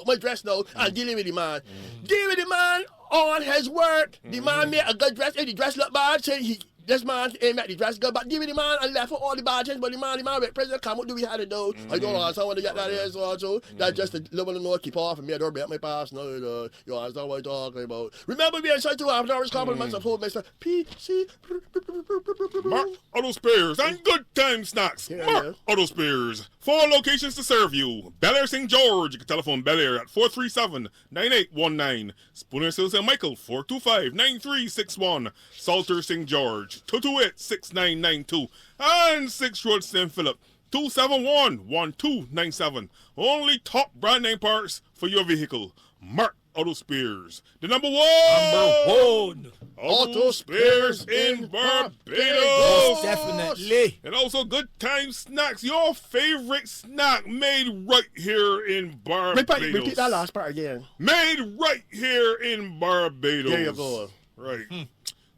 my dress now and dealing with the man. Deal with the man on his work. The man made a good dress. If the dress look bad, say this man ain't make the dress good, but deal with the man and left for all the bad things. But the man went prison, come out, do we had to do? I don't know, someone to get that is also. That's just a little know, keep off and me, I don't break my past. No, you understand what I'm talking about. Remember me inside 2 hours compliments of whole Mr. PC. Mark Auto Spares and Good Time Snacks. Mark Auto Spares. 4 locations to serve you. Bel Air St. George. You can telephone Bel Air at 437-9819. Spooner Sills and Michael 425-9361. Salter St. George 228-6992. And 6 Road St. Philip 271-1297. Only top brand name parts for your vehicle. Mark Auto Spares. The number one. Auto Spares in Barbados. Definitely. And also Good Time Snacks, your favorite snack made right here in Barbados. Repeat that last part again. Made right here in Barbados. There you go. Right.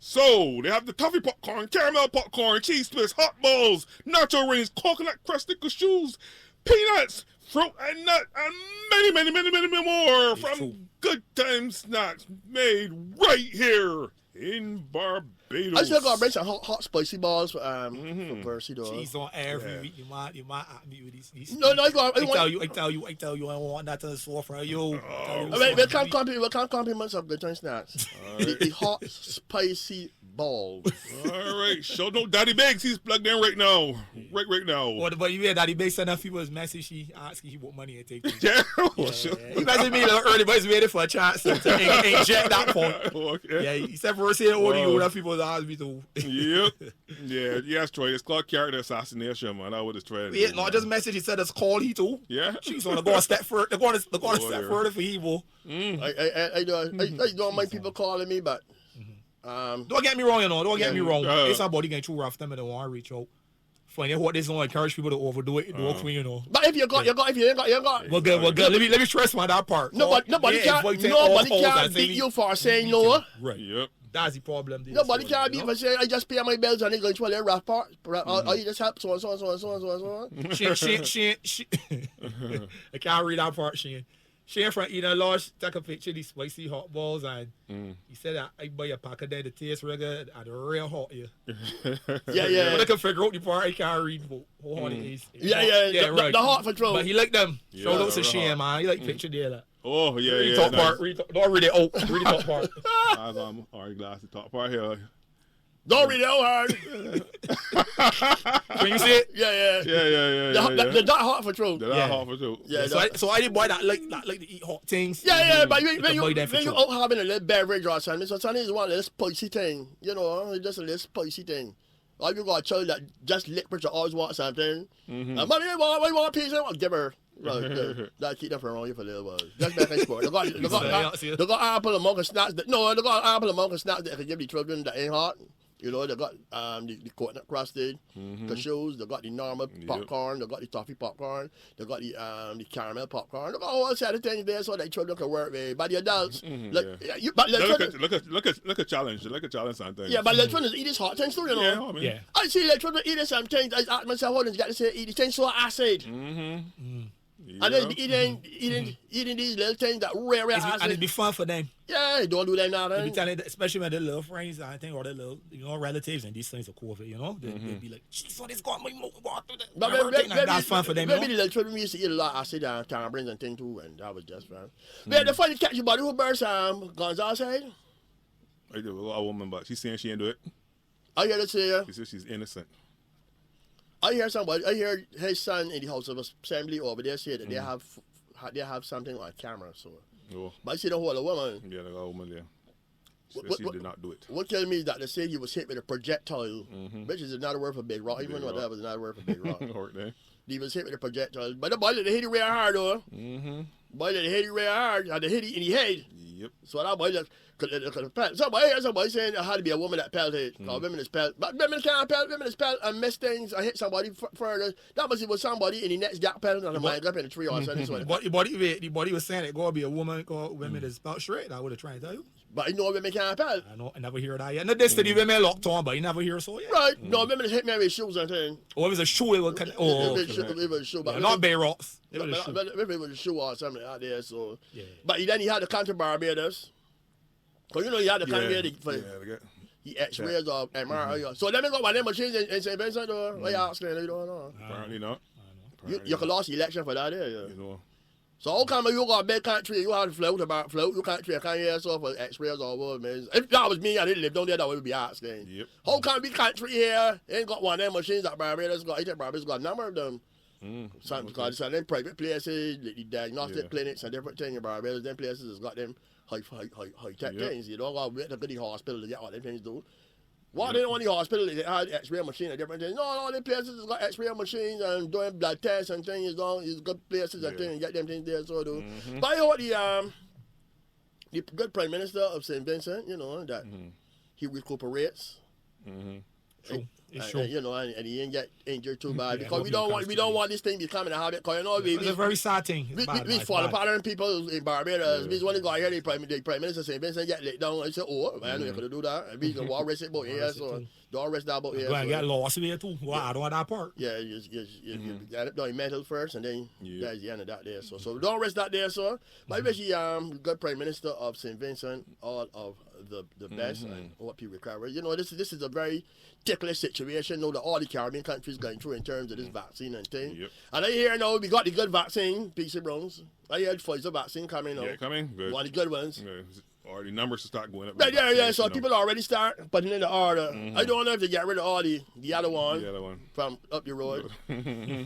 So, they have the toffee popcorn, caramel popcorn, cheese twists, hot balls, nacho rings, coconut crusted cashews, peanuts, fruit and nut, and many more from Good Time Snacks, made right here in Barbados. I still got to bring some hot spicy balls for Percy though. She's on every week. You might at me with these. No, I tell you, I want that to the forefront. Yo, we can't compliments of Good Time Snacks. The hot spicy balls. All right, show no Daddy Biggs. He's plugged in right now. Right now. But you hear Daddy Biggs send a people's message. She asking he what money it takes. Yeah. He messaged me a little early, but he's waiting for a chance to inject that point. Okay. Yeah, he said first here, what do you want people to ask me to? Yep. Yeah, yes, Troy. It's called character assassination, man. I would have tried. Yeah, no, just message. He said it's called he too. Yeah. She's gonna go a step further. They're going to step further for evil. I don't mind people calling me, but Don't get me wrong, Don't get me wrong. It's somebody getting too rough. Them and they want to reach out. Funny what this don't encourage people to overdo it. But if you ain't got. Well, good. Let me stress on that part. Nobody can beat you for saying no. Right. Yep. That's the problem. Nobody can beat you for saying I just pay my bills and they go to a rough part. Or you just help so on. She I can't read that part, She in front eating a large take a picture of these spicy hot balls and he said I buy a pack of that to taste regular and the real hot yeah. Yeah. But I can figure out the part I can't read how hot it is. The hot patrol. But he like them. Yeah, Shout out to the Shane, hot. man. He like picture there like. Oh, yeah, Read yeah. top Nice. part. Don't read it out. Read the top part. Alright, glass, the top part here. Don't read it out hard. When you see it? Yeah. The that hot patrol. That's hot for two. Yeah, So I didn't buy that like to eat hot things. Yeah, but when buy you them for sure. out having a little beverage or something, so something is one little spicy thing, just a little spicy thing. Or you got a child that just liquids always want something. And money, I want a piece, I want to give her. Right, that keep them from around you for a little while. Just back and sport. They got apple and mocha snacks. They got apple and mocha snacks that can give the children that ain't hot. They got the coconut crusted cashews. They got the normal popcorn. They got the toffee popcorn. They got the caramel popcorn. They got all set of things there so that children can work with. But the adults, look a challenge. Look a challenge something. Yeah, but the children eat this hot things too, Yeah, I mean. I see the children eating some things. I ask myself, hold on, you got to say eat things so acid. And then eating these little things that rare acid. And it'd be fun for them. Yeah, don't do that now. They be telling, especially when they little friends, I think, or their little, relatives, and these things are cool for it, They'd be like, "Jeez, so this got my mouth water." That's fun for them, Maybe the little children used to eat a lot of acid and tambourines and things too, and that was just fun. But the funny catch about who burst Gonzalez said. I do a woman, but she's saying she ain't do it. I hear to say. She says she's innocent. I hear his son in the House of Assembly over there say that they have something on camera. So, but I see the whole woman. Yeah, the woman there. She did not do it. What tells me is that they say he was hit with a projectile, which is another word for big rock. Even though that was another word for big rock. He was hit with a projectile, but the boy did hit it real hard though. Boy did hit it real hard, and they hit it in the head. Yep. So that boy just somebody saying it had to be a woman that pelted. Because women is pelt, but women can't pelt. Women is pelt and miss things and hit somebody further. That must be somebody in the next gap pelting and mind up in the tree or something. The body was saying it gotta be a woman called women is spelled straight. I would have tried to tell you. But you know women can't pelt. I never hear that yet. No, this to the women locked on, but you never hear so yet. Right. No, women is hit me with shoes and things. Or it was a shoe. It was it was a shoe. But not bay rocks. Maybe it was a shoe or something out there. So. Yeah. But then he had the country Barbados. Because you had the country for the X-rays or MRI. So let me go by them machines in St. Vincent or what you asking? You don't know. Apparently not. You can lose the election for that, So how come you got a big country, you have to float, you can't hear yourself for X-rays or what, man. If that was me, I didn't live down there, that would be asking. Yep. How come we country here ain't got one of them machines that Barbados got? Barbados got a number of them. Because some of them private places, the diagnostic clinics and different things in Barbados, them places has got them high-tech things. You don't got to wait to the hospital to get all them things do. Why they don't want the hospital they had X-ray machine and different things? No, all the places has got X-ray machines and doing blood tests and things. It's good places and things, get them things there so do. But I heard the good Prime Minister of St. Vincent, that he recuperates. True. It's true. You know, and he ain't get injured too bad because we don't want this thing becoming a habit. Because you know, It's a very sad thing. It's bad, we it's fall bad. apart on people in Barbados. We want to go here, the Prime Minister St. Vincent get laid down. I say, oh, man, you could do that. And we can walk arrest it about here, so don't arrest that about here. Go and get lost here too. Well, I don't want that part. Yeah, you get it done mental first, and then that's the end of that there. So don't rest that there, so. But especially good Prime Minister of St. Vincent, all of the best and what people recover. You know, this is a very ticklish situation. You know, that all the Caribbean countries going through in terms of this vaccine and thing. Yep. And I hear now we got the good vaccine, PC Browns. I heard Pfizer vaccine coming now. Yeah, coming. Good. One of the good ones. Yeah, already numbers to start going up. Yeah. So people already start putting in the order. I don't know if they get rid of all the other one. The other one. From up the road. Yeah.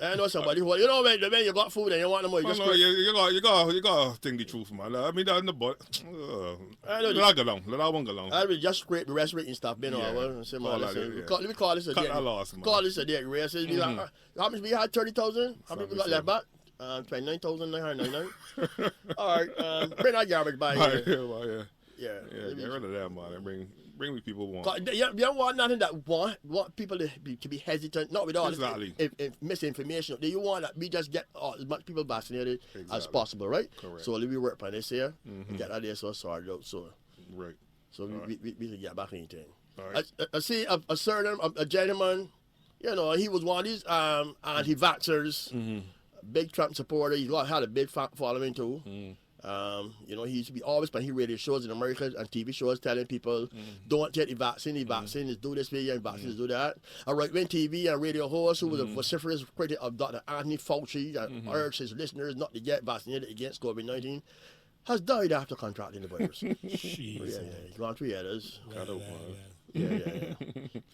I know somebody who, you know, when you got food and you want them more, you Well, just no, you got to think the truth, man. I mean, that in the butt. Let that go long. Let that one go long. I will just scrape the rest rating stuff, been Yeah. over and say, man, All that, listen, yeah. let me call this a Cut dead that loss, man. Call this a dead race. Be like, how much we had? 30,000? How many we got left back? 29,999. All right, bring that garbage by here. Yeah, get rid of that, man. And bring me people who want. You don't want nothing that want people to be hesitant, not with all Exactly. if misinformation. You want that we just get as much people vaccinated as Exactly. possible, right? Correct. So we work on this here and get that there so sorted out. So Right. we can get back anything. All right. I see a certain a gentleman, you know, he was one of these anti-vaxxers, big Trump supporter. He had a big following too. You know, he used to be always playing radio shows in America and TV shows telling people, don't take the vaccine is do this way and vaccine is do that. A right-wing TV and radio host who was a vociferous critic of Dr. Anthony Fauci and urged his listeners not to get vaccinated against COVID-19, has died after contracting the virus. He's gone 3 years. Yeah.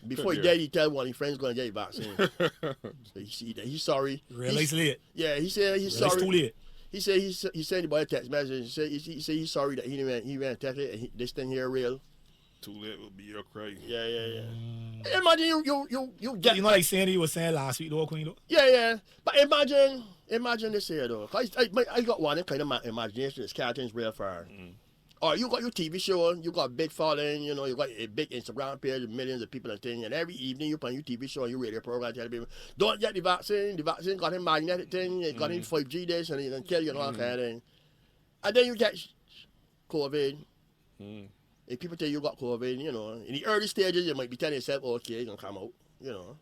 Before he died, he tell one of his friends going to get a vaccine. So he's sorry. Release late. Yeah, he said he's sorry. It's too late. He said he sent anybody a text message. He said he's sorry that he ran test it and this thing here real. Too late will be your cry. Yeah. Imagine you get. You know, like Sandy was saying last week, though, Queen, though. Yeah. But imagine this here though. I got one kind of imagination. This cartoon's real far. Or you got your TV show, you got a big following, you know, you got a big Instagram page, millions of people and things, and every evening you put on your TV show and your radio program telling people, don't get the vaccine got him magnetic thing, it got him 5G this, and it can kill you and all that kind of thing. And then you get COVID, and people tell you got COVID, you know, in the early stages you might be telling yourself, okay, it's going to come out, you know.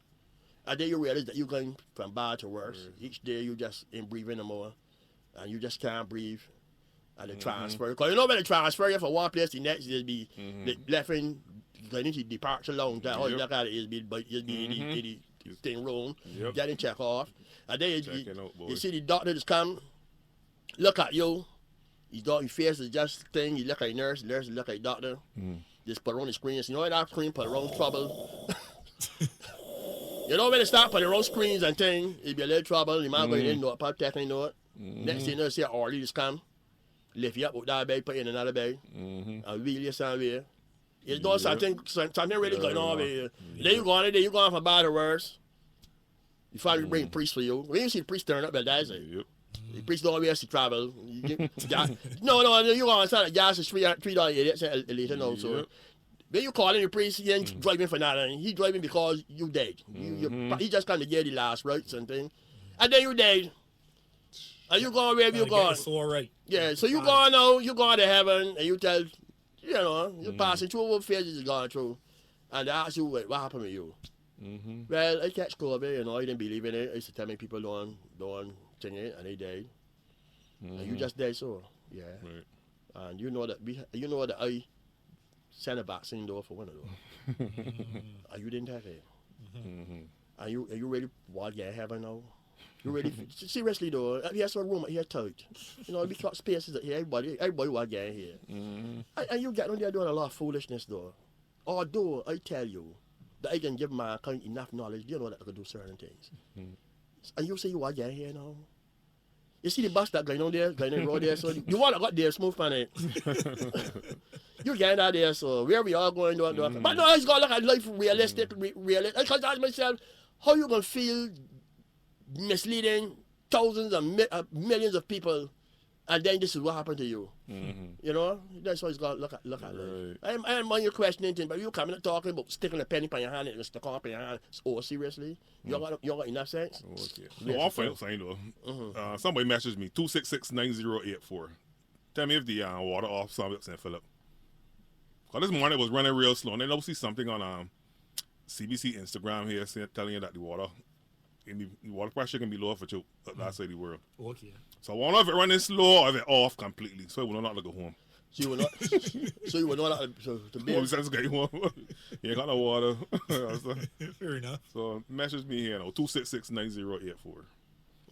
And then you realize that you're going from bad to worse. Each day you just ain't breathing no more, and you just can't breathe. And the transfer, because you know when the transfer you from one place to the next, you'll be left in going into departure lounge. That how you look at it is be in the thing room, getting checked off, and then you see the doctor just come, look at you. Your face is just thing. You look at the nurse look at the doctor. Just put on the screens. You know that screen put around trouble. You know when they start putting around screens and thing, it'll be a little trouble. You might go in, know it, probably technically know it. Next thing you know, see an orderly just come. Lift you up with that bag, put you in another bag, and wheel you somewhere. It's doing something really going on with you. Then you go on from bad to worse. You finally bring priests for you. When you see the priest turn up, that's it. The priest don't always to travel. No, you go on the gas is $3 later now. So when you calling the priest, he ain't driving for nothing. He driving because you dead. He just come to get the last rites and thing, and then you dead. And you going wherever you going. It's all right. Yeah, so you going now, you going to heaven, and you tell, you know, you're passing through what phases you're going through, and they ask you, what happened with you? Well, I catch COVID, you know, I didn't believe in it. I used to tell me people don't thing it, and they died. And you just died, so, yeah. Right. And you know that I sent a vaccine though for one of those. And you didn't take it. Are you ready to get heaven now? You ready? Seriously though, here's some room here tight. You know, we got spaces here. Everybody want to get in here. And you get on there doing a lot of foolishness though. Although I tell you that I can give mankind enough knowledge, you know that I can do certain things. And you say you want to get in here now. You see the bus that going on there, going on the road there, so you want to go there smooth on it. You getting out there, so where we are going, but no, I just got to look at life realistic. I can't ask myself, how you going to feel misleading thousands and millions of people and then this is what happened to you. Mm-hmm. You know, that's what you got to look at it. Right. I am on your questioning thing, but you coming and talking about sticking a penny in your hand and stick off in your hand. Oh, seriously? You got enough sense? Okay. Yeah, No, I'll for find out saying though. Somebody messaged me 266-9084. Tell me if the water off Samuel St. Philip. Cause this morning it was running real slow, and then I'll see something on CBC Instagram here telling you that the water pressure can be lower for that side of the world. Okay. So I wonder if it running slow or if it off completely, so it will not go home. So you will not. So you will not. So to be. What sense getting home? You ain't got no water. Fair enough. So message me here now 266-9084.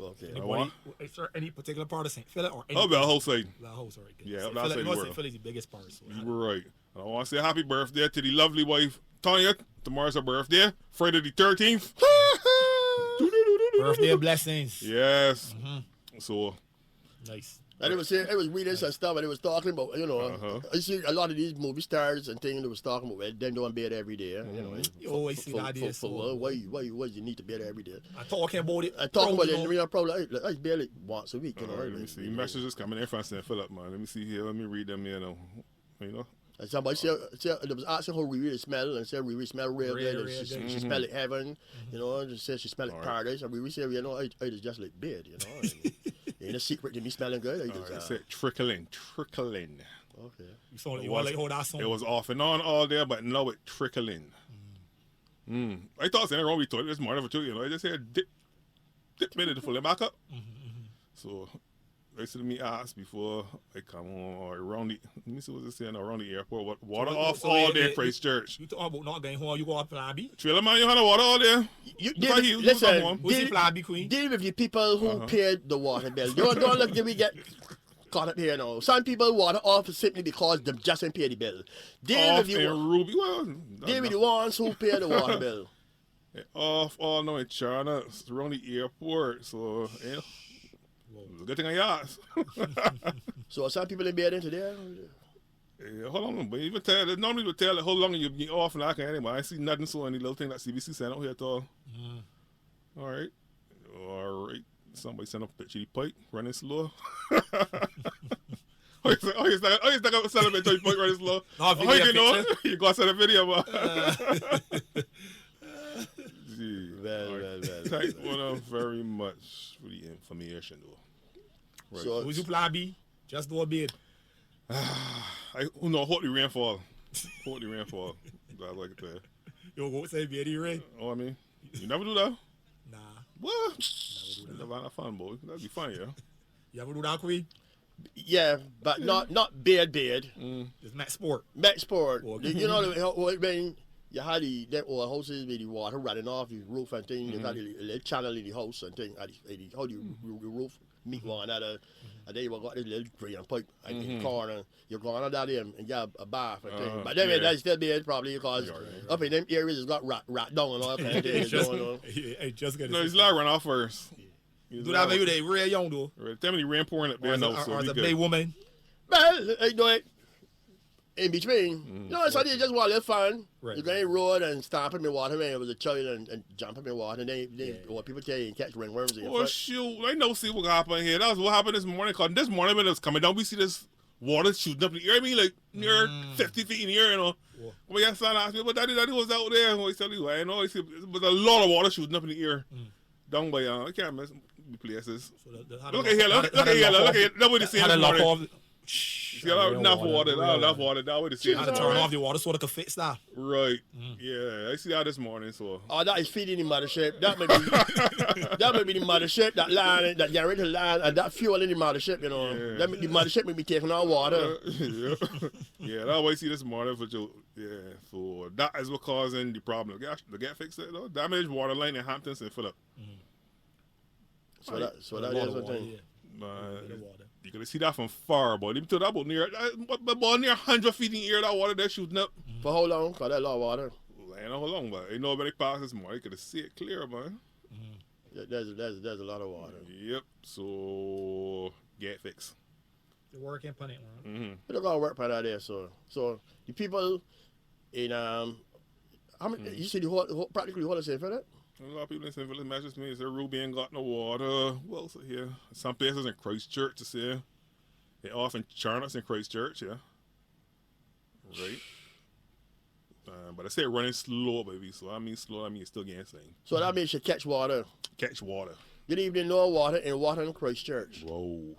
Okay. Anybody, is there any particular part of St. Philip or any Oh, the whole side. the whole sorry. Yeah, St. that's Philip, the you know, world. St. Philip is the biggest part. So You were right. I want to say happy birthday to the lovely wife Tanya. Tomorrow's her birthday, Friday the 13th. birthday blessings. Yes. So Nice. And it was reading some stuff, and it was talking about, you know, I see a lot of these movie stars and things that was talking about them doing bed every day. You know, You always see the idea. why you need to bed every day? I'm talking about it. I talking about you it, know. you know, probably I barely once a week. You know, let me see. Messages coming in from St. Philip, man. Let me see here. Let me read them. You know. And somebody said there was asking how Riri smell, and said Riri smell real Real, good. real And good. she smell like heaven, you know. And she said she smell like paradise. And Riri said, you know, I just like bed, you know. And ain't a secret to me smelling good. I All right, just, said trickling. okay. You saw you want like hold that song. It was off and on all day, but now it trickling. I thought something wrong with the toilet this morning for too, you know. I just said dip minute to fill it back up. So they said me ask before I come home or around the, let me see what it's saying around the airport. What water off so all you- day, you- Christchurch. You talking about not getting home, you go up Plan B. Trailer man, you had a water all day. Listen, Who's the Plan B queen? deal with the people who paid the water bill. Don't let we get caught up here now. Some people water off simply because they just ain't pay the bill. Deal Off with in the Ruby. Well, deal with the ones who pay the water bill. off all now in China. It's around the airport. So, yeah. It's a good thing I asked. So some people in bed into there. Yeah, hold on, but even tell normally would tell how long you be off and I can anyway. I see nothing so any little thing that CBC sent out here at all. All right. Somebody sent up a picture of the pipe running slow. You stuck up a celebrate the pipe running slow. No, if you How get a you know? picture. You gotta send a video, man. Gee. Well. Thank you very much for the information, though. Right. So Who's your Plan B? Just do a bid. Hope the rainfall. Hope the rainfall. That's like it. You go say bid, right? Oh, I mean, you never do that. Nah. What? Never had a fun, boy. That'd be fun, yeah. You ever do that, queen? yeah, but not bed. It's Matt Sport. Max Sport. Okay. You know what I mean? You had the old houses with the water running off the roof and thing. You got the little channel in the house and thing. How the roof meet one another. And then you got this little drain pipe in the corner. You're going on that in and you have a bath and thing. But then that's still bad probably because up in them areas it's got rat down and all that kind of thing going on. Hey, just get No, he's not run off first. Do that maybe they real young though. Tell me the rain pouring up there now, so Or we the good. bay woman. Well, I do it in between. You know, so they just want a little fun. Right. You go in the road and stomp in the water, man. It was a child and jump in the water. And then what people tell you, you catch ringworms in your Oh, foot. shoot. I know see what happened here. That was what happened this morning. Cause this morning when it was coming down, we see this water shooting up in the air. I mean, like near 50 feet in the air, you know. We got son asked me, but daddy was out there. He said, I know. He said, but a lot of water shooting up in the air. Down by, I can't remember the places. So Look at here, look at here, look at here. Nobody see How to this lock morning. off. See, enough water, enough water. That way to see. How to turn off the water so they can fix that. Right. Yeah, I see that this morning, so. Oh, that is feeding the mothership. That may be the mothership, that line, that generator line, and that fuel in the mothership, you know. Yeah. That the mothership may be taking our water. Yeah, that's what I see this morning for you. Yeah, so that is what causing the problem. The get fixed it though. Damaged water line in Hampton St. Philip. So that is one thing. You can see that from far, boy. Them to that about near, about near 100 feet in the air, that water there shooting up. For how long? Because that's a lot of water. I know how long, but I know about it past this morning. You could see it clear, man. Yeah, there's a lot of water. Yep, so get fixed. The work ain't punny, man. But they're gonna work for that there, so the people in how many you see the whole practically the whole of St. Philip? A lot of people in St. Philip message me and say Ruby ain't got no water. Well, so here some places in Christchurch to say They off in Charnock and Christchurch, yeah. Right. But I said running slow, baby. So I mean slow, I mean still getting same. So that means you catch water. Catch water. Good evening, no water and water in Christchurch. Whoa.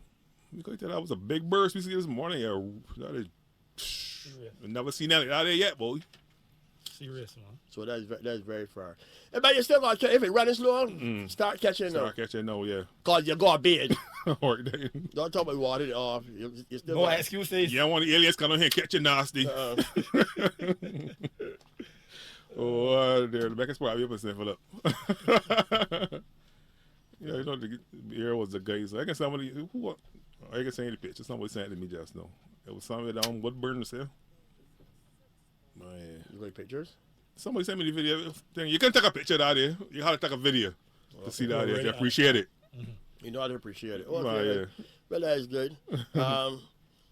You could tell that was a big burst we see this morning. Yeah, that is, I've never seen that out there yet, boy. Serious, man. So that's very far. But you still got to, if it running slow, start catching now. Start catching, no, yeah. Because you got bed. All right, then. Don't talk about water off. You still No got, excuses. Yeah, I want the aliens come on here and catch you nasty. Oh, there, the back is probably up and for up. Yeah, you know, here was the guy. So I can somebody who I can send the picture. Somebody sent it to me just now. It was somebody down Woodburn to say. Man. You got pictures? Somebody sent me the video thing. You can take a picture out there. You have to take a video to see that there. To appreciate it. You know how to appreciate it. Okay. Right, yeah. Well, that's good.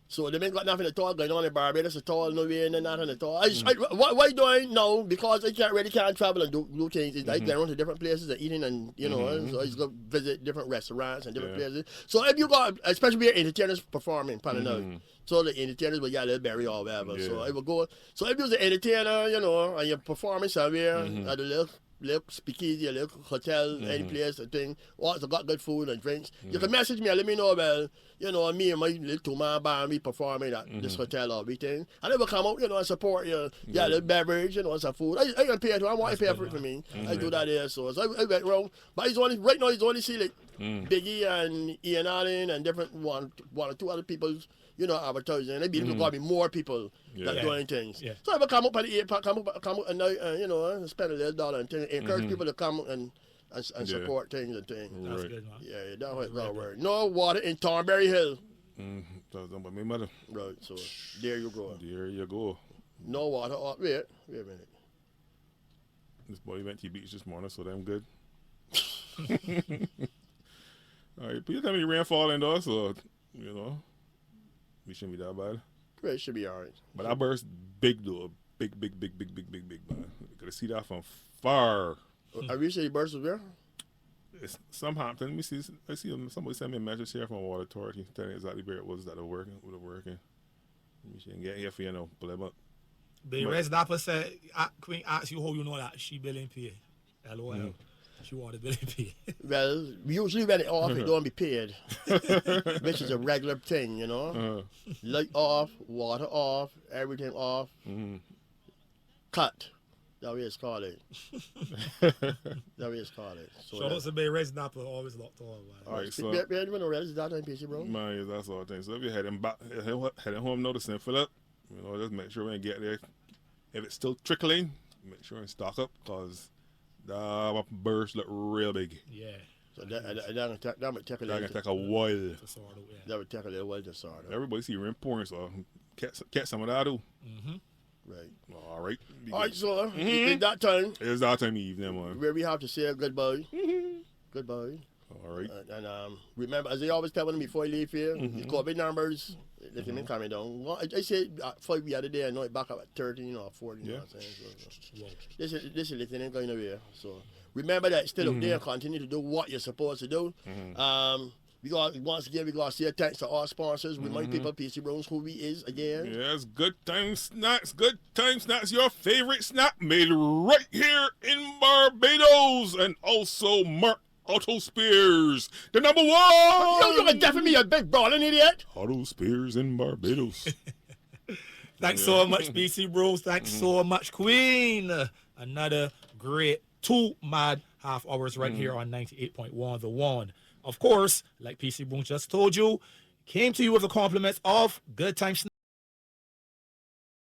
So they ain't got nothing at all going on in Barbados at all, no way, and nothing at all. What you doing now? Because they can't travel and do things. It's like going to different places and eating and, you know, so he's going to visit different restaurants and different places. So if you got, especially where entertainers performing, so the entertainers will get a little berry or whatever. Yeah. So it will go. So if you're an entertainer, you know, and you're performing somewhere at a little speakeasy, a little hotel, any place, a thing, or it's got good food and drinks, you can message me and let me know, well, you know, me and my little two-man band, we performing at this hotel or everything. And they will come out, you know, and support you. Yeah, a little beverage, you know, some food. I can pay it. I want to pay for it for me. I do that here, so I went wrong. But right now, he's only see like Biggie and Ian Allen and different one or two other people's, you know, advertising. Maybe there's going to be more people that doing things. Yeah. So I will come up at the 8 o'clock, come up at night, you know, spend a little dollar and things. Encourage people to come and support things and things. That's good, man. Yeah, that's how it's going to work. No water in Thornberry Hill. That was done by my mother. Right, so there you go. There you go. No water. Oh, wait a minute. This boy went to the beach this morning, so I'm good. All right, but you tell me rainfall and all, so, you know, we shouldn't be that bad. It should be all right. But I burst big, though. Big, man. You could see that from far. Have you seen burst was there? It's Southampton. Let me see. I see somebody sent me a message here from Water Authority telling me exactly where it was that are working. Let me see and get here for you know, pull them up. The Res Dapper said, Queen asked you how you know that she billing pay. LOL. She wanted billing pay. Well, usually when it off, it don't be paid. Which is a regular thing, you know. Light off, water off, everything off. Cut. That way it's called it. So Shout out to Bay Res Dapper, always locked on. All right, so you know Res that time, PC, bro. man, that's all things. So if you're heading home noticing fill up, you know, just make sure when you get there, if it's still trickling, make sure and stock up because the burst look real big. Yeah. So that might take a That little. can take a while. To sort out, yeah. That would take a little while to sort out. Everybody see rain pouring, so catch some of that too. Right. All right. All right, so in that time, It's that time of evening, man. where we have to say goodbye. Goodbye. All right. And remember, as they always tell me before I leave here, the COVID numbers, let them coming down. Well, I said 5 the other day, I know it back up at 13 or 14. Yeah. Or something, so. This is the thing going away. So remember that still up there, continue to do what you're supposed to do. Once again, we got to say thanks to our sponsors. Remind people, PC Bros, who we is again. Yes, Good Time Snacks. Good Time Snacks, your favorite snack made right here in Barbados. And also Mark Auto Spears, the number one. You can definitely be a big brawling idiot. Auto Spears in Barbados. Thanks so much, BC Bros. Thanks so much, Queen. Another great 2 mad half hours right here on 98.1 The One. Of course, like PC Bros just told you, came to you with the compliments of Good Time Snacks.